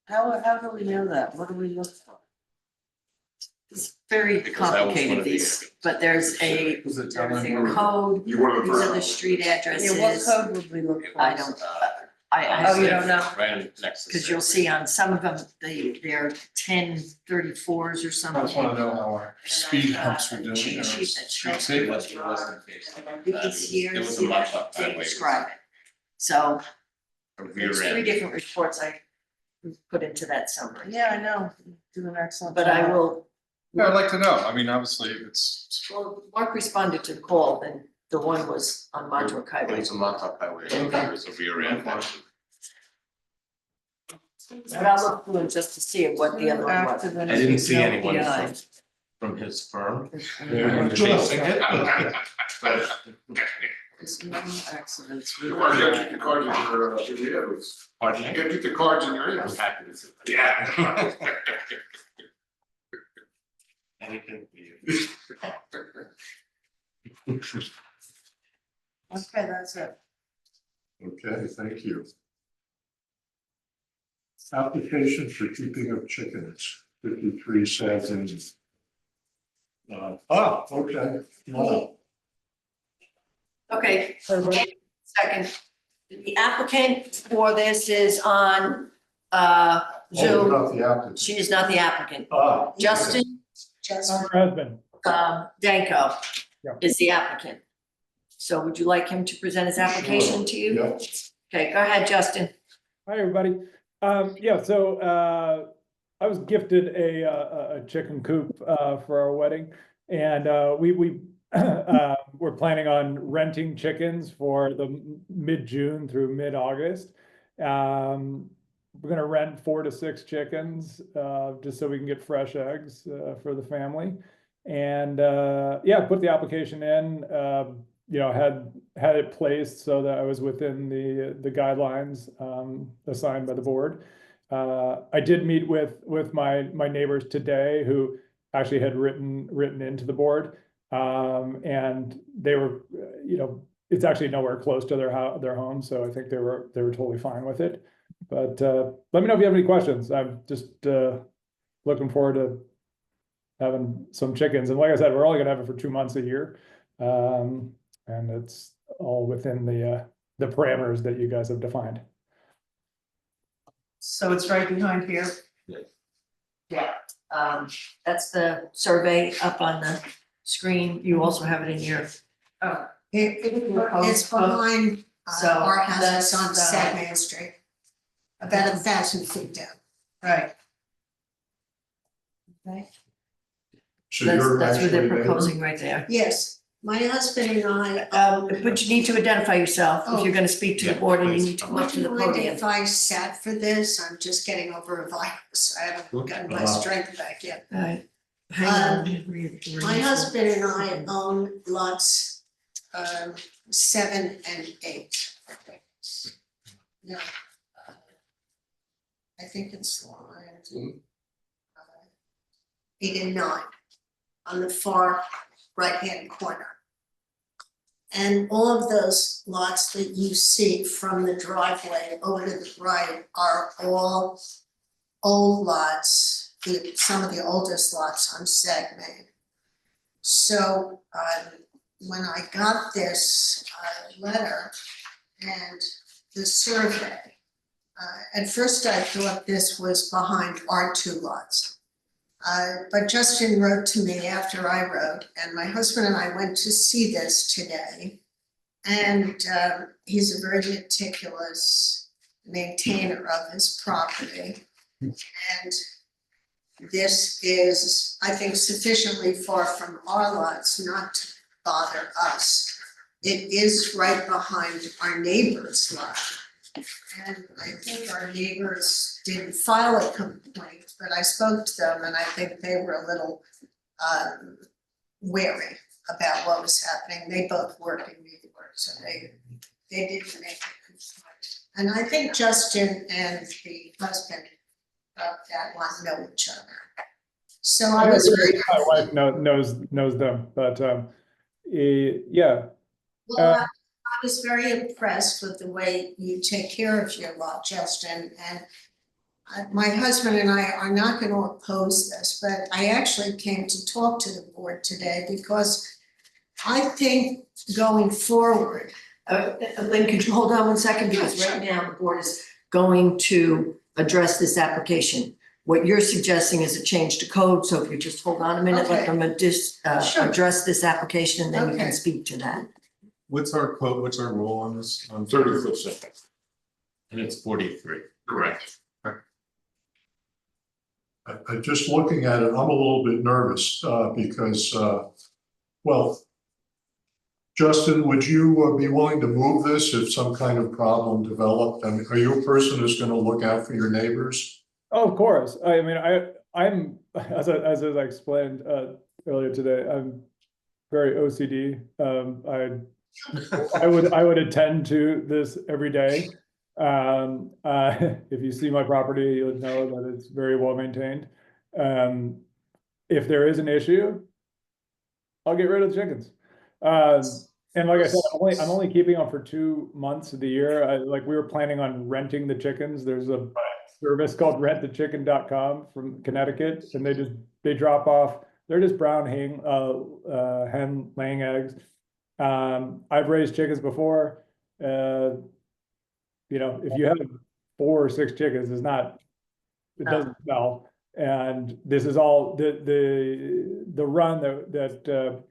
How do we know that? What do we look for? It's very Because that was one complicated, of the these, issues. but there's a Was it code, You were the these are the first. street Yeah, what addresses. code would we look for? I don't, I Oh, you don't know? Right next to. because you'll see on some of them, they're 1034s or I just something. wanna know how our speed humps are doing, Cheat or sheet that street shows safety. It wasn't based on that. These here, It was a see, Montauk they Highway. describe it. So A rear there's 3 end. different reports I put into that summary. Yeah, I know. Do an excellent But job. I will, Yeah, I'd like to know, I mean, obviously, it's, well, Mark responded to the call, and the one was on Montauk It Highway. was a Montauk Highway, it was a rear end. But I'll look through it just to see what the other one After was. the- I didn't see No anyone PI. from his firm Yeah. chasing it. But There's no accidents. You gotta keep the cards in your ears. pardon You me? gotta keep the cards in your I'm ears. happy to see that. Yeah. Anything for you. Okay, that's it. Okay, thank you. Application for keeping of chickens, 53,000. Okay. Wow. Okay, second. The applicant for this is on Oh, Zoom. not the applicant. She is not the applicant. Okay. Justin Danko Yeah. is the applicant. So would you like him to present his application to you? Yeah. Okay, go ahead, Justin. Hi, everybody. So I was gifted a chicken coop for our wedding, and we're planning on renting chickens for the mid-June through mid-August. We're gonna rent 4 to 6 chickens, just so we can get fresh eggs for the family. And put the application in. Had it placed so that I was within the guidelines assigned by the board. I did meet with my neighbors today who actually had written into the board. And they were, it's actually nowhere close to their home, so I think they were totally fine with it. But let me know if you have any questions. I'm just looking forward to having some chickens. And like I said, we're only gonna have it for 2 months a year. And it's all within the parameters that you guys have defined. So it's right behind here. Yeah, that's the survey up on the screen. You also have it in your. Oh, it's behind So Our house is on that's, Saginaw Street. About 1,000 feet down. right. Okay. So That's, you're that's what actually they're neighbor? proposing right there. Yes, my husband and I. But you need to identify yourself if you're gonna speak to the Yeah, board and you please. need to come up Would to the you mind podium. if I sat for this? I'm just getting over a virus. I haven't gotten my strength back yet. All right. Hang on. My husband and I own lots 7 and 8. No. I think it's line 8 and 9 on the far right-hand corner. And all of those lots that you see from the driveway over to the right are all old lots, some of the oldest lots on Sag Main. So when I got this letter and the survey, at first I thought this was behind our 2 lots. But Justin wrote to me after I wrote, and my husband and I went to see this today. And he's a very meticulous maintainer of his property. And this is, I think, sufficiently far from our lots not to bother us. It is right behind our neighbor's lot. And I think our neighbors didn't file a complaint, but I spoke to them and I think they were a little wary about what was happening. They both work in New York, so they didn't make a complaint. And I think Justin and the husband of that one know each other. So I was very. My wife knows them, but yeah. Well, I was very impressed with the way you take care of your lot, Justin, and my husband and I are not going to oppose this, but I actually came to talk to the board today because I think going forward, Lynn, could you hold on one second, because right now the board is going to address this application. What you're suggesting is a change to code, so if you just hold on a minute, let Okay. them Sure. address this application, and then you Okay. can speak to that. What's our quote, what's our rule on this? 30-foot setback. And it's 43. Correct. I just looking at it, I'm a little bit nervous, because, well, Justin, would you be willing to move this if some kind of problem developed? I mean, are you a person who's gonna look out for your neighbors? Oh, of course. I mean, I'm as I explained earlier today, I'm very OCD. I would attend to this every day. If you see my property, you would know that it's very well maintained. If there is an issue, I'll get rid of the chickens. And like I said, I'm only keeping them for 2 months of the year. Like we were planning on renting the chickens. There's a service called rentthechicken.com from Connecticut, and they drop off. They're just brown hen laying eggs. I've raised chickens before. You know, if you have 4 or 6 chickens, it doesn't smell. And this is all the run that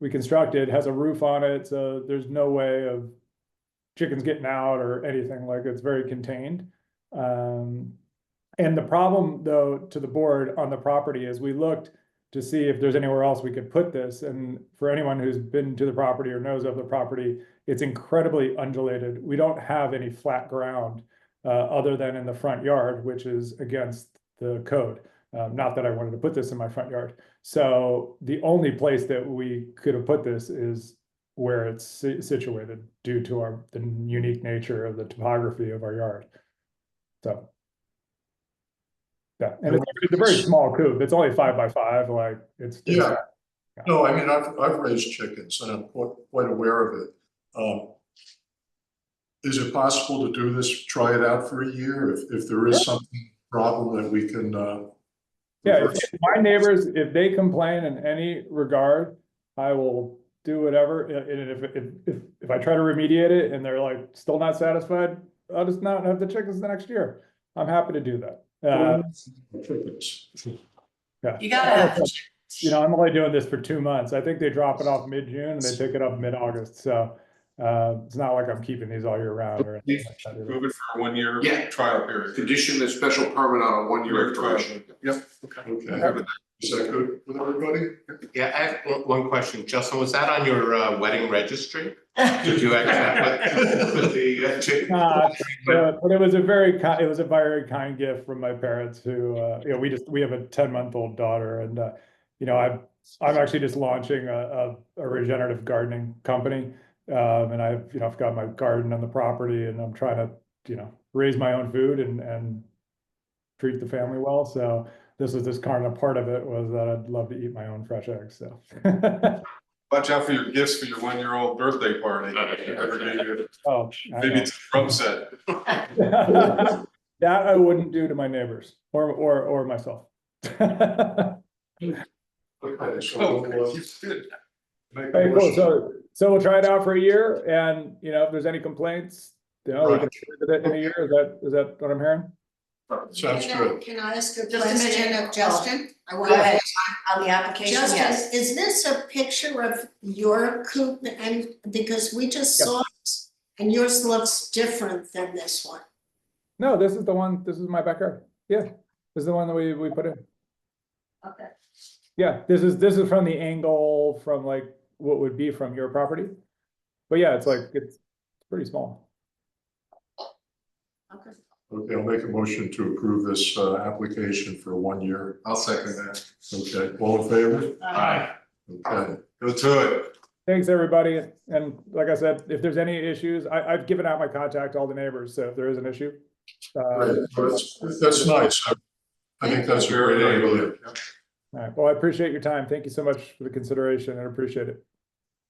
we constructed has a roof on it, so there's no way of chickens getting out or anything. Like, it's very contained. And the problem, though, to the board on the property is we looked to see if there's anywhere else we could put this. And for anyone who's been to the property or knows of the property, it's incredibly undulated. We don't have any flat ground other than in the front yard, which is against the code. Not that I wanted to put this in my front yard. So the only place that we could have put this is where it's situated due to the unique nature of the topography of our yard. So. Yeah, and it's a very small coop. It's only 5 by 5. Like Yeah. No, I mean, I've raised chickens and I'm quite aware of it. Is it possible to do this, try it out for a year if there is something problem that we can? Yeah, if my neighbors, if they complain in any regard, I will do whatever. And if I try to remediate it and they're like still not satisfied, I'll just not have the chickens the next year. I'm happy to do that. Yeah. You gotta have. You know, I'm only doing this for 2 months. I think they drop it off mid-June and they pick it up mid-August. So It's not like I'm keeping these all year round or anything like that. Move it for a 1 year Yeah. trial period. Condition the special permit on a 1 year Trial. expiration. Yep. Okay, is that good with everybody? Yeah, I have one question. Justin, was that on your wedding registry? Did you actually put the chicken? But it was a very kind gift from my parents who, we have a 10-month-old daughter and, I'm actually just launching a regenerative gardening company. And I've got my garden on the property and I'm trying to, raise my own food and treat the family well. So this is just kind of part of it was that I'd love to eat my own fresh eggs, so. Watch out for your gifts for your 1-year-old birthday party. Oh, Maybe it's a drum set. that I wouldn't do to my neighbors or myself. Okay, so we'll, make a Very cool. motion. So we'll try it out for a year, and if there's any complaints, we can visit it in a year. Is that what I'm hearing? Sounds good. Can I ask a Just a question minute. of Justin? I Go want to ahead. On the application, Justin, yes. is this a picture of your coop? And because we just Yes. saw it, and yours looks different than this one. No, this is the one. This is my backyard. Yeah, this is the one that we put in. Okay. Yeah, this is from the angle from like what would be from your property, but yeah, it's pretty small. Okay. Okay, I'll make a motion to approve this application for 1 year. I'll second that. Okay, all in favor? Aye. Okay, Go to it. Thanks, everybody. And like I said, if there's any issues, I've given out my contact to all the neighbors, so if there is an issue. great. Well, that's nice. I think that's a great idea. All right, well, I appreciate your time. Thank you so much for the consideration and appreciate it.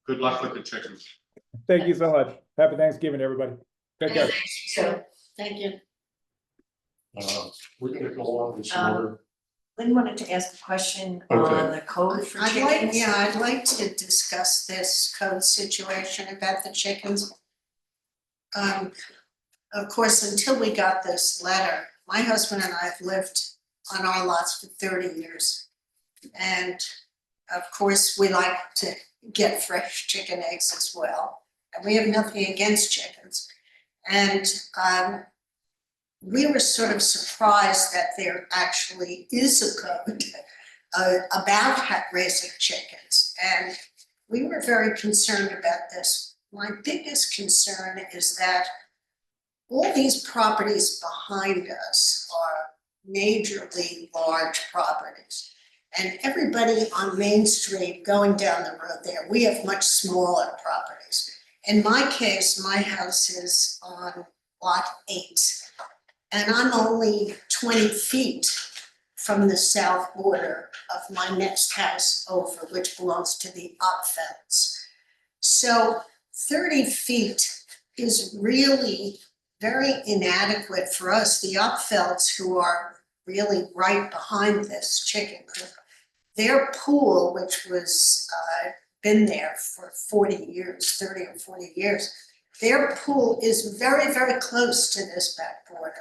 Good luck with the chickens. Thank you so much. Happy Thanksgiving, everybody. Take care. So, thank you. We're gonna go on with some other. Lynn wanted to ask a question Okay. on the code for I'd like, chickens. I'd like to discuss this code situation about the chickens. Of course, until we got this letter, my husband and I have lived on our lots for 30 years. And of course, we like to get fresh chicken eggs as well. And we have nothing against chickens. And we were sort of surprised that there actually is a code about raising chickens. And we were very concerned about this. My biggest concern is that all these properties behind us are majorly large properties. And everybody on Main Street going down the road there, we have much smaller properties. In my case, my house is on lot 8. And I'm only 20 feet from the south border of my next house over, which belongs to the Opfelds. So 30 feet is really very inadequate for us. The Opfelds, who are really right behind this chicken coop, their pool, which was been there for 40 years, 30 or 40 years, their pool is very, very close to this back border.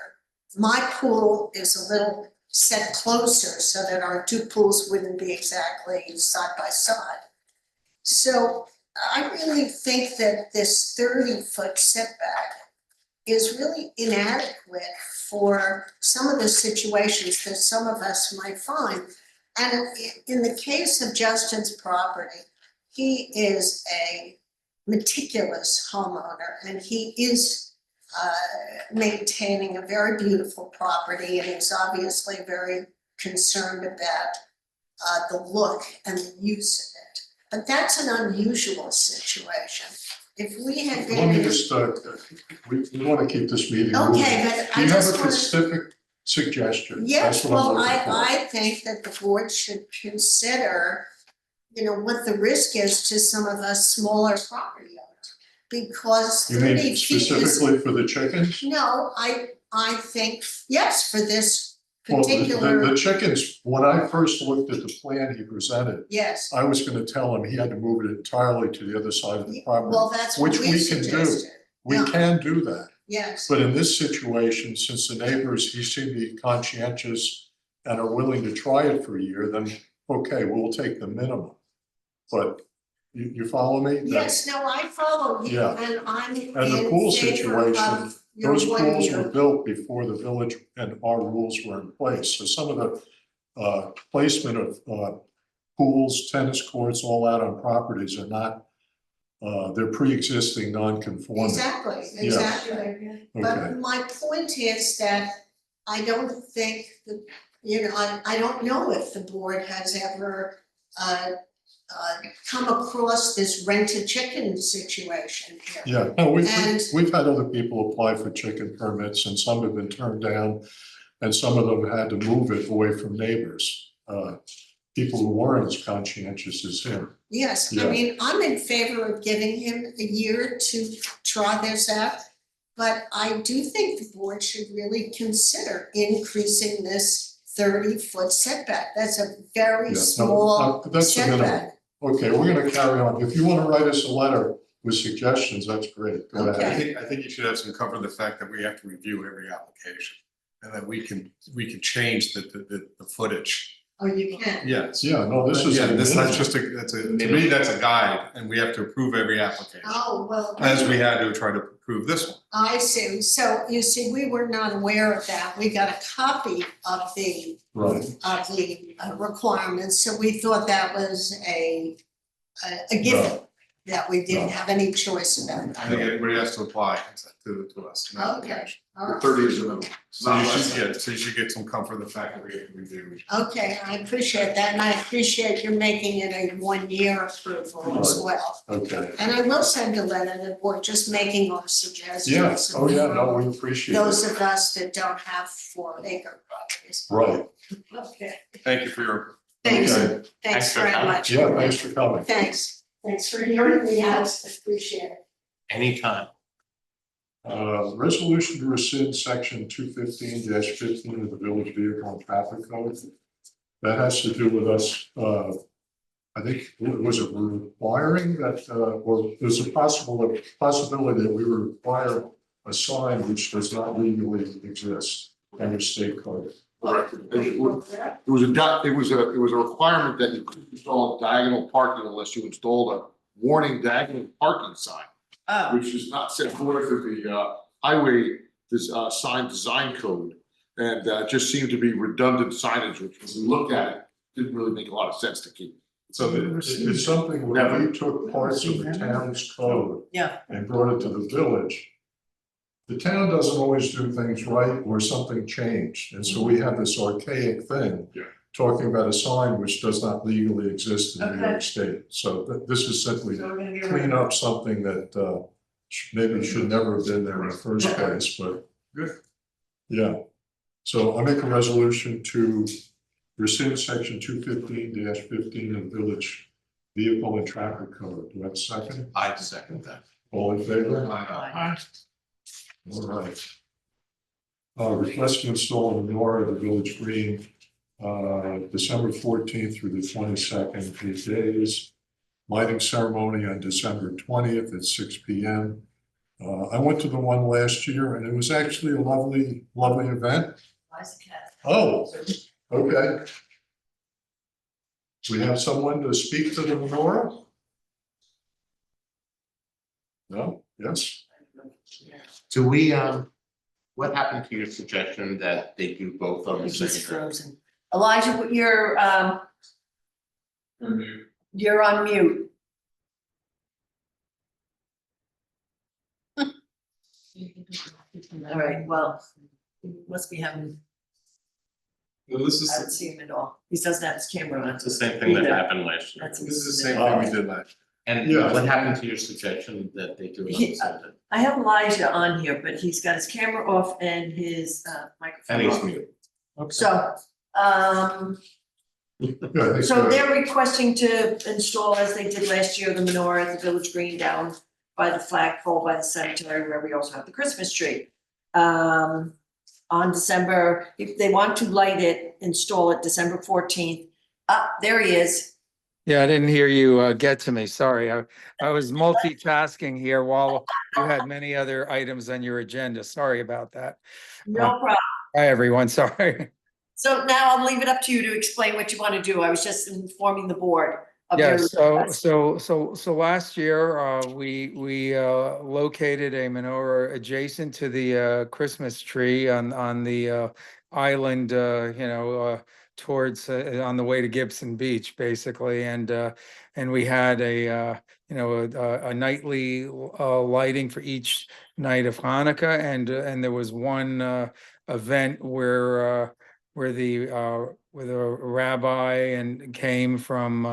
My pool is a little set closer so that our two pools wouldn't be exactly side by side. So I really think that this 30-foot setback is really inadequate for some of the situations that some of us might find. And in the case of Justin's property, he is a meticulous homeowner and he is maintaining a very beautiful property and is obviously very concerned about the look and the use of it. But that's an unusual situation. If we had been. Let me just, we want to keep this meeting moving. Okay, but Do I you have just a want to. specific suggestion? Yes, That's what I'm well, looking for. I think that the board should consider, what the risk is to some of us smaller property owners. Because You 30 mean feet is. specifically for the chickens? No, I think, yes, for this Well, particular, the chickens, when I first looked at the plan he presented, yes. I was gonna tell him he had to move it entirely to the other side of the property. Well, that's what which we we can do. suggested. We Yeah. can do that, Yes, but in this situation, since the neighbors, he seemed to be conscientious and are willing to try it for a year, then, okay, we'll take the minimum. But, You follow me? That- Yes, no, I follow you, Yeah. and I'm And the in pool favor situation, of your those 1 pools year. were built before the village and our rules were in place. So some of the placement of pools, tennis courts, all out on properties are not, they're pre-existing non-conforming. Exactly, exactly. But Okay. my point is that I don't think that, you know, I don't know if the board has ever come across this rent-a-chicken situation here. Yeah, no, And- we've had other people apply for chicken permits and some have been turned down. And some of them had to move it away from neighbors, people who weren't as conscientious as him. Yes, Yeah. I mean, I'm in favor of giving him a year to try this out. But I do think the board should really consider increasing this 30-foot setback. That's a very Yeah, no, small that's the minimum. setback. Okay, we're gonna carry on. If you wanna write us a letter with suggestions, that's great. Go Okay. ahead. I think you should have some comfort in the fact that we have to review every application. And that we can change the footage. Oh, you can. Yes. Yeah, no, this is. Yeah, a that's minimum. just to me, that's a guide, and we have to approve every application. Oh, well. As we had to try to approve this one. I see. So you see, we were not aware of that. We got a copy of the Right, requirements, so we thought that was a given. That we didn't have any choice about I think that. everybody has to apply to us. an Okay. application. All right. 30 is the minimum. So you should get some comfort in the fact that we have to review. Okay, I appreciate that, and I appreciate you making it a 1 year approval as well. okay. And I will send a letter to the board just making our suggestions. Yes, oh yeah, no, we appreciate Those it. of us that don't have 4-acre properties. Right, Okay, Thank you for your. thanks, Okay. thanks very much. yeah, thanks for coming. Thanks for hearing me out, appreciate it. Anytime. Resolution to rescind section 215-15 of the village vehicle and traffic code. That has to do with us, I think, was it requiring that, or there's a possibility that we require a sign which does not legally exist under state code. It was a requirement that you couldn't install diagonal parking unless you installed a warning diagonal parking sign. Which is not set forth in the highway sign design code. And just seemed to be redundant signage, which when we looked at it, didn't really make a lot of sense to keep. So it's something where we took parts of the town's code. Yeah. And brought it to the village. The town doesn't always do things right or something changed, and so we have this archaic thing. Yeah. Talking about a sign which does not legally exist in New Okay. York State, so this is simply So we're gonna get clean rid of up something that maybe should never have been there in the first place, but. Good. Yeah, so I make a resolution to rescind section 215-15 of the village vehicle and traffic code. Do I have a second? I second that. All in favor? Aye. All right. Request to install a menorah at the village green, December 14th through the 22nd, 8 days. Lighting ceremony on December 20th at 6 p.m. I went to the one last year and it was actually a lovely event. Oh, okay. We have someone to speak to the menorah? No, yes? Do we, what happened to your suggestion that they do both on the He's same day? frozen. Elijah, you're on mute. All right, well, he must be having, Well, this I don't see him at all. He doesn't have his camera on. It's the same thing that Either. happened last year. That's- is the same thing we did last. And Yeah. what happened to your suggestion that they do it on the same day? I have Elijah on here, but he's got his camera off and his microphone And he's off. mute. So, Yeah, I think so they're requesting to install, as they did last year, the menorah at the village green down by the flagpole by the cemetery where we also have the Christmas tree. On December, if they want to light it, install it December 14th. There he is. Yeah, I didn't hear you get to me. Sorry. I was multitasking here while you had many other items on your agenda. Sorry about that. No problem. Hi, everyone. Sorry. So now I'll leave it up to you to explain what you want to do. I was just informing the board. of Yeah, your so, request. so last year, we located a menorah adjacent to the, Christmas tree on the, island, towards, on the way to Gibson Beach, basically, and we had a nightly, lighting for each night of Hanukkah, and there was one, event where the rabbi and came from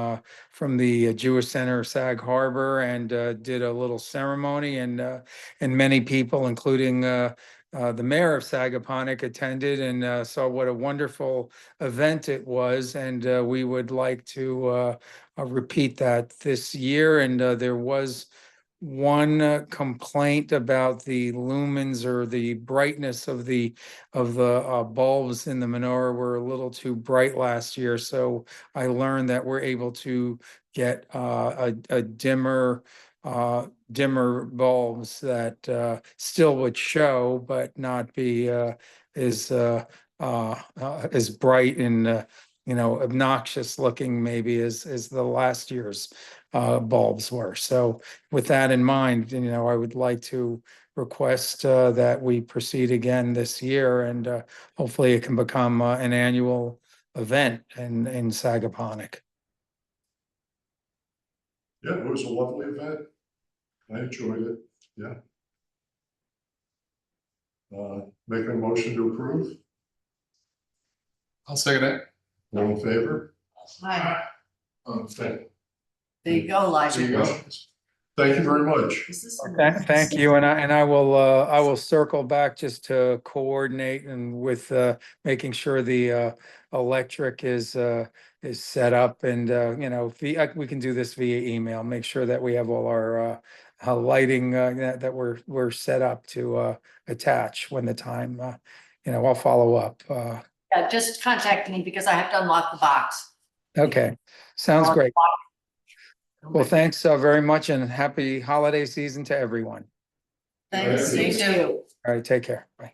the Jewish Center of Sag Harbor and did a little ceremony, and many people, including the mayor of Sagaponack, attended and saw what a wonderful event it was. And we would like to repeat that this year. And there was one complaint about the lumens or the brightness of the bulbs in the menorah were a little too bright last year. So I learned that we're able to get a dimmer bulbs that still would show, but not be as bright and obnoxious looking maybe as the last year's bulbs were. So with that in mind, I would like to request that we proceed again this year, and hopefully it can become an annual event in Sagaponack. Yeah, it was a lovely event. I enjoyed it, yeah. Make a motion to approve, I'll second it. all in favor? Hi, Thank there you go, there you Elijah. go. Thank you very much. Is this a- Thank you, and I will circle back just to coordinate and with making sure the electric is set up, and we can do this via email. Make sure that we have all our lighting that we're set up to attach when the time. I'll follow up. Yeah, just contact me because I have to unlock the box. Okay, sounds great. Well, thanks very much, and happy holiday season to everyone. Thanks, Thank you too. All right, take care. Bye.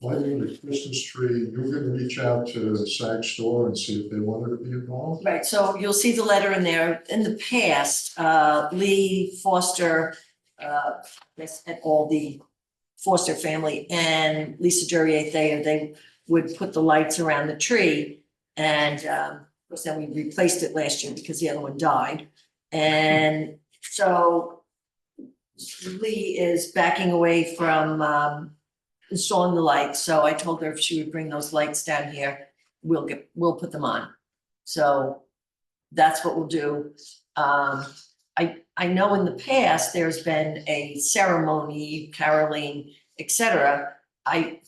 Lighting the Christmas tree, you're gonna reach out to the SAG store and see if they wanted to be involved? Right, so you'll see the letter in there. In the past, Lee Foster, and all the Foster family and Lisa Duryea Thayer, they would put the lights around the tree. And of course, then we replaced it last year because the other one died. And so Lee is backing away from installing the lights. So I told her if she would bring those lights down here, we'll put them on. So that's what we'll do. I know in the past, there's been a ceremony, caroling, et cetera. I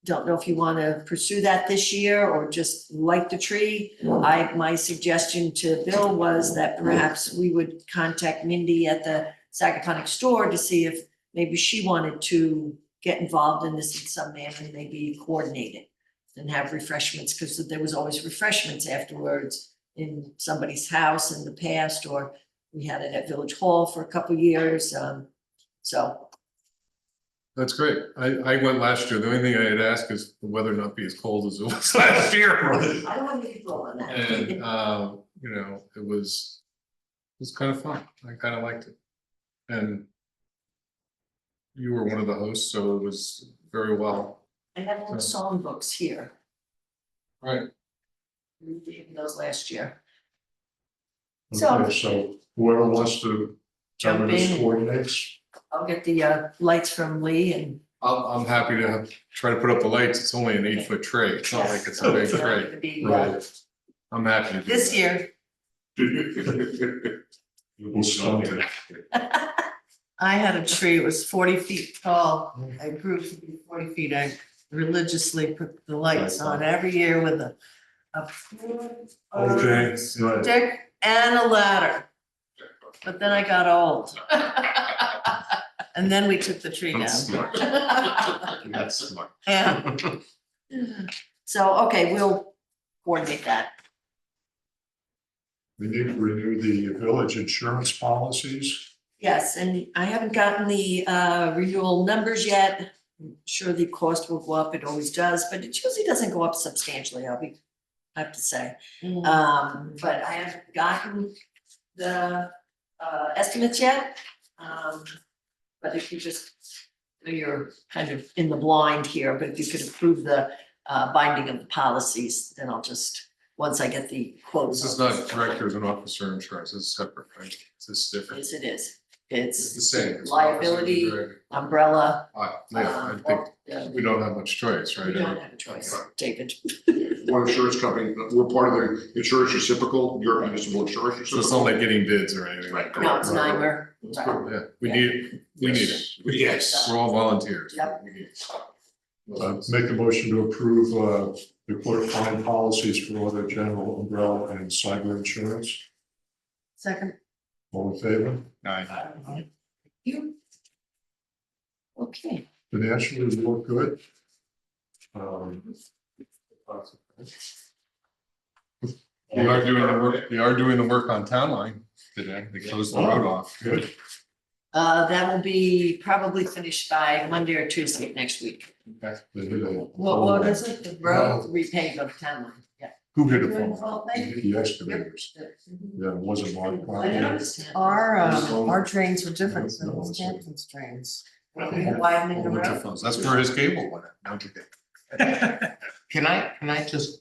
don't know if you want to pursue that this year or just light the tree. My suggestion to Bill was that perhaps we would contact Mindy at the Sagaponack store to see if maybe she wanted to get involved in this in some manner and maybe coordinate it and have refreshments, because there was always refreshments afterwards in somebody's house in the past, or we had it at Village Hall for a couple of years. So That's great. I went last year. The only thing I had asked is the weather not be as cold as it was last year. I don't want to get going on that. And, it was kind of fun. I kind of liked it. And you were one of the hosts, so it was very well. I have some song books here. Right. We gave those last year. Okay, so whoever wants to Jump cover this in. coordinates, I'll get the lights from Lee and. I'm happy to try to put up the lights. It's only an 8-foot tray. It's not like it's a big tray. It'll be, right? I'm happy to do This that. year, You will stop it. I had a tree, it was 40 feet tall. I grew to be 40 feet. I religiously put the lights on every year with a Okay, right. stick and a ladder. But then I got old. And then we took the tree down. That's smart. That's smart. Yeah. So, okay, we'll coordinate that. We need to renew the village insurance policies. Yes, and I haven't gotten the renewal numbers yet. sure the cost will go up, it always does, but it usually doesn't go up substantially, I have to say. But I haven't gotten the estimates yet. But if you just, you're kind of in the blind here, but if you could approve the binding of the policies, then I'll just, once I get the quotes. This is not directors and officer insurance, it's separate, right? This is different. Yes, it is. It's the It's same. It's liability, officer and director. umbrella. Yeah, I think we don't have much choice, right? We don't have a choice, David. One insurance company, we're part of the insurance reciprocal, your municipal insurance So reciprocal. it's not like getting bids or anything. Right. No, it's Right. Nymer. Yeah, we need it. We need it. Yes. We're all volunteers. Yep. We need it. Make a motion to approve the court fine policies for auto, general, umbrella, and cyber insurance. Second. All in favor? Aye. You. Okay. Financially, we look good. We are doing the work, we are doing the work on Town Line today. They closed the road off. Good. That will be probably finished by Monday or Tuesday next week. They did a- What is it? The road? Repave of town line, yeah. Who hit it Doing from? the whole thing? The excavators. Yeah, it wasn't my. I noticed our drains were different than East Hampton's drains. Widening the Winter road. funds. That's where his cable went. Don't you think? Can I just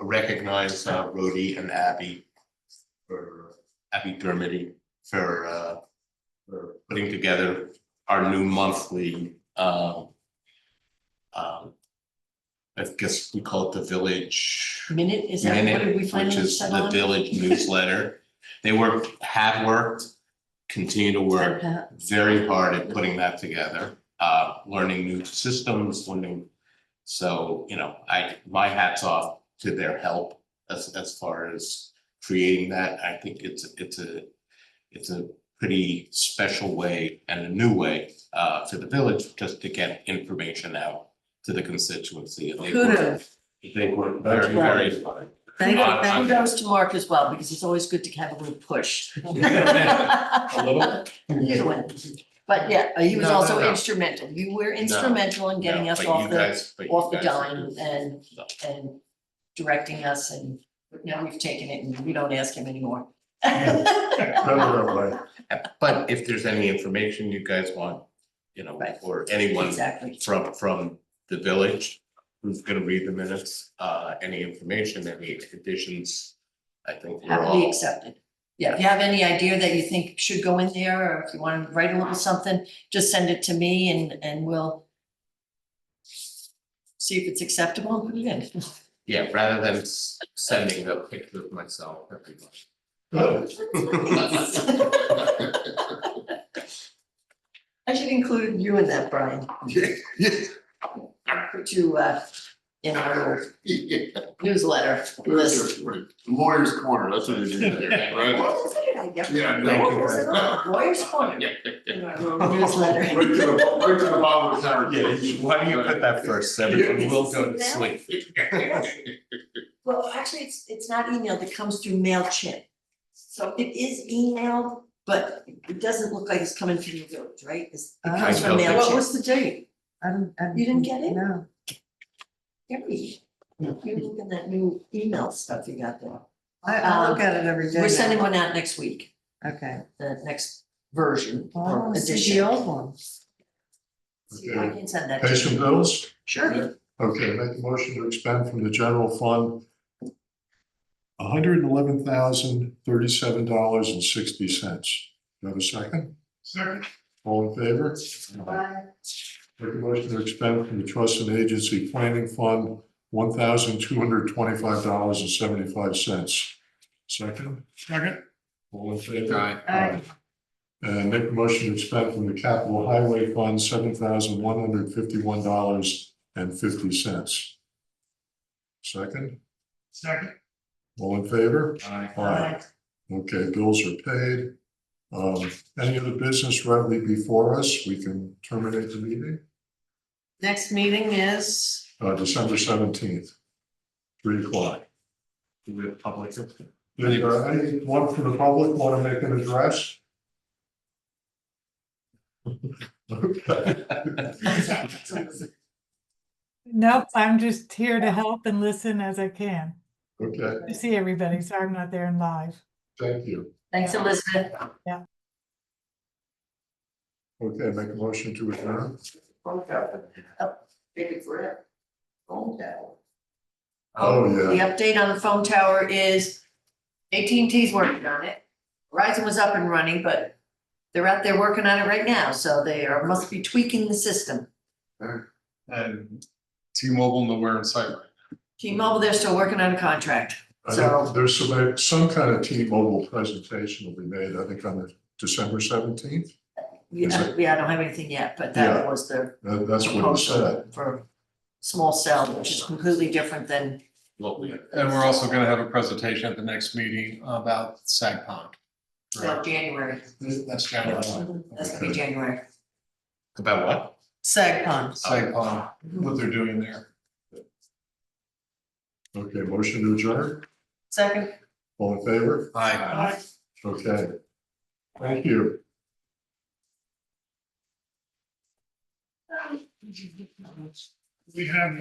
recognize Rhodey and Abby for Abby Dermody for putting together our new monthly I guess we call it the Village Minute, is that, what did we Minute, which finally is settle the on? Village newsletter. They have worked, continue to work very hard at putting that together, learning new systems, so, my hat's off to their help as far as creating that. I think it's a pretty special way and a new way for the village just to get information out to the constituency. And Kudos. they work very, very hard. Thank you, thank you. Kudos to Mark as well, because it's always good to have a little push. A little? You know what? But yeah, he was No, no, also no. instrumental. You were instrumental in getting No, us but off you the guys- but you guys are dime good. and directing us, and now we've taken it and we don't ask him anymore. Better that way. But if there's any information you guys want, Right. or anyone Exactly. from the village who's gonna read the minutes, any information, any additions, I think we're Happily all. accepted. Yeah, if you have any idea that you think should go in there, or if you want to write a little something, just send it to me and we'll see if it's acceptable and put it in. Yeah, rather than sending a picture of myself every month. I should include you in that, Brian. Put you in our little newsletter list. Lawyer's corner, that's what it is there, right? Yeah, no. Lawyer's corner. In our little newsletter. Right to the bottom of the tower. Why don't you put that first, everyone will go to sleep. Well, actually, it's not emailed, it comes through MailChimp. So it is emailed, but it doesn't look like it's coming from the village, right? It comes from don't think What MailChimp. was the date? You didn't get it? No. Gary, you look in that new email stuff you got there. I look at it every day. We're now. sending one out next week, Okay. the next version Oh, or it's the edition. old one. See, I can send that Pay to some you. bills? Sure. Okay, make a motion to expend from the general fund $111,037.60. Do I have a second? Second. All in favor? Make a motion to expend from the trust and agency planning fund $1,225.75. Second? Second. All in favor? Aye. And make a motion to expend from the capital highway fund $7,151.50. Second? Second. All in favor? Aye. Okay, bills are paid. Any other business readily before us? We can terminate the meeting. Next meeting is, December 17th, 3:00. Do we have public? Is anyone from the public want to make an address? Okay. Nope, I'm just here to help and listen as I can. Okay, I see everybody, so I'm not there in live. thank you. Thanks, Elizabeth. Okay, make a motion to adjourn. Phone tower. Oh, take it forever. Phone tower. Oh, The yeah. update on the phone tower is AT&T's working on it. Verizon was up and running, but they're out there working on it right now, so they are, must be tweaking the system. And T-Mobile nowhere in sight right now. T-Mobile, they're still working on a contract, I so. think there's some kind of T-Mobile presentation will be made, I think on the December 17th. Yeah, I don't have anything yet, but Yeah. that was the That's what it said. proposal for small cell, which is completely different than, What we. And we're also gonna have a presentation at the next meeting about Sag Pond. January. That's January. That's gonna be January. About what? Sag Pond. Sag Pond, what they're doing there. Okay, motion to adjourn, Second. all in favor? Aye. Okay. Thank you. We have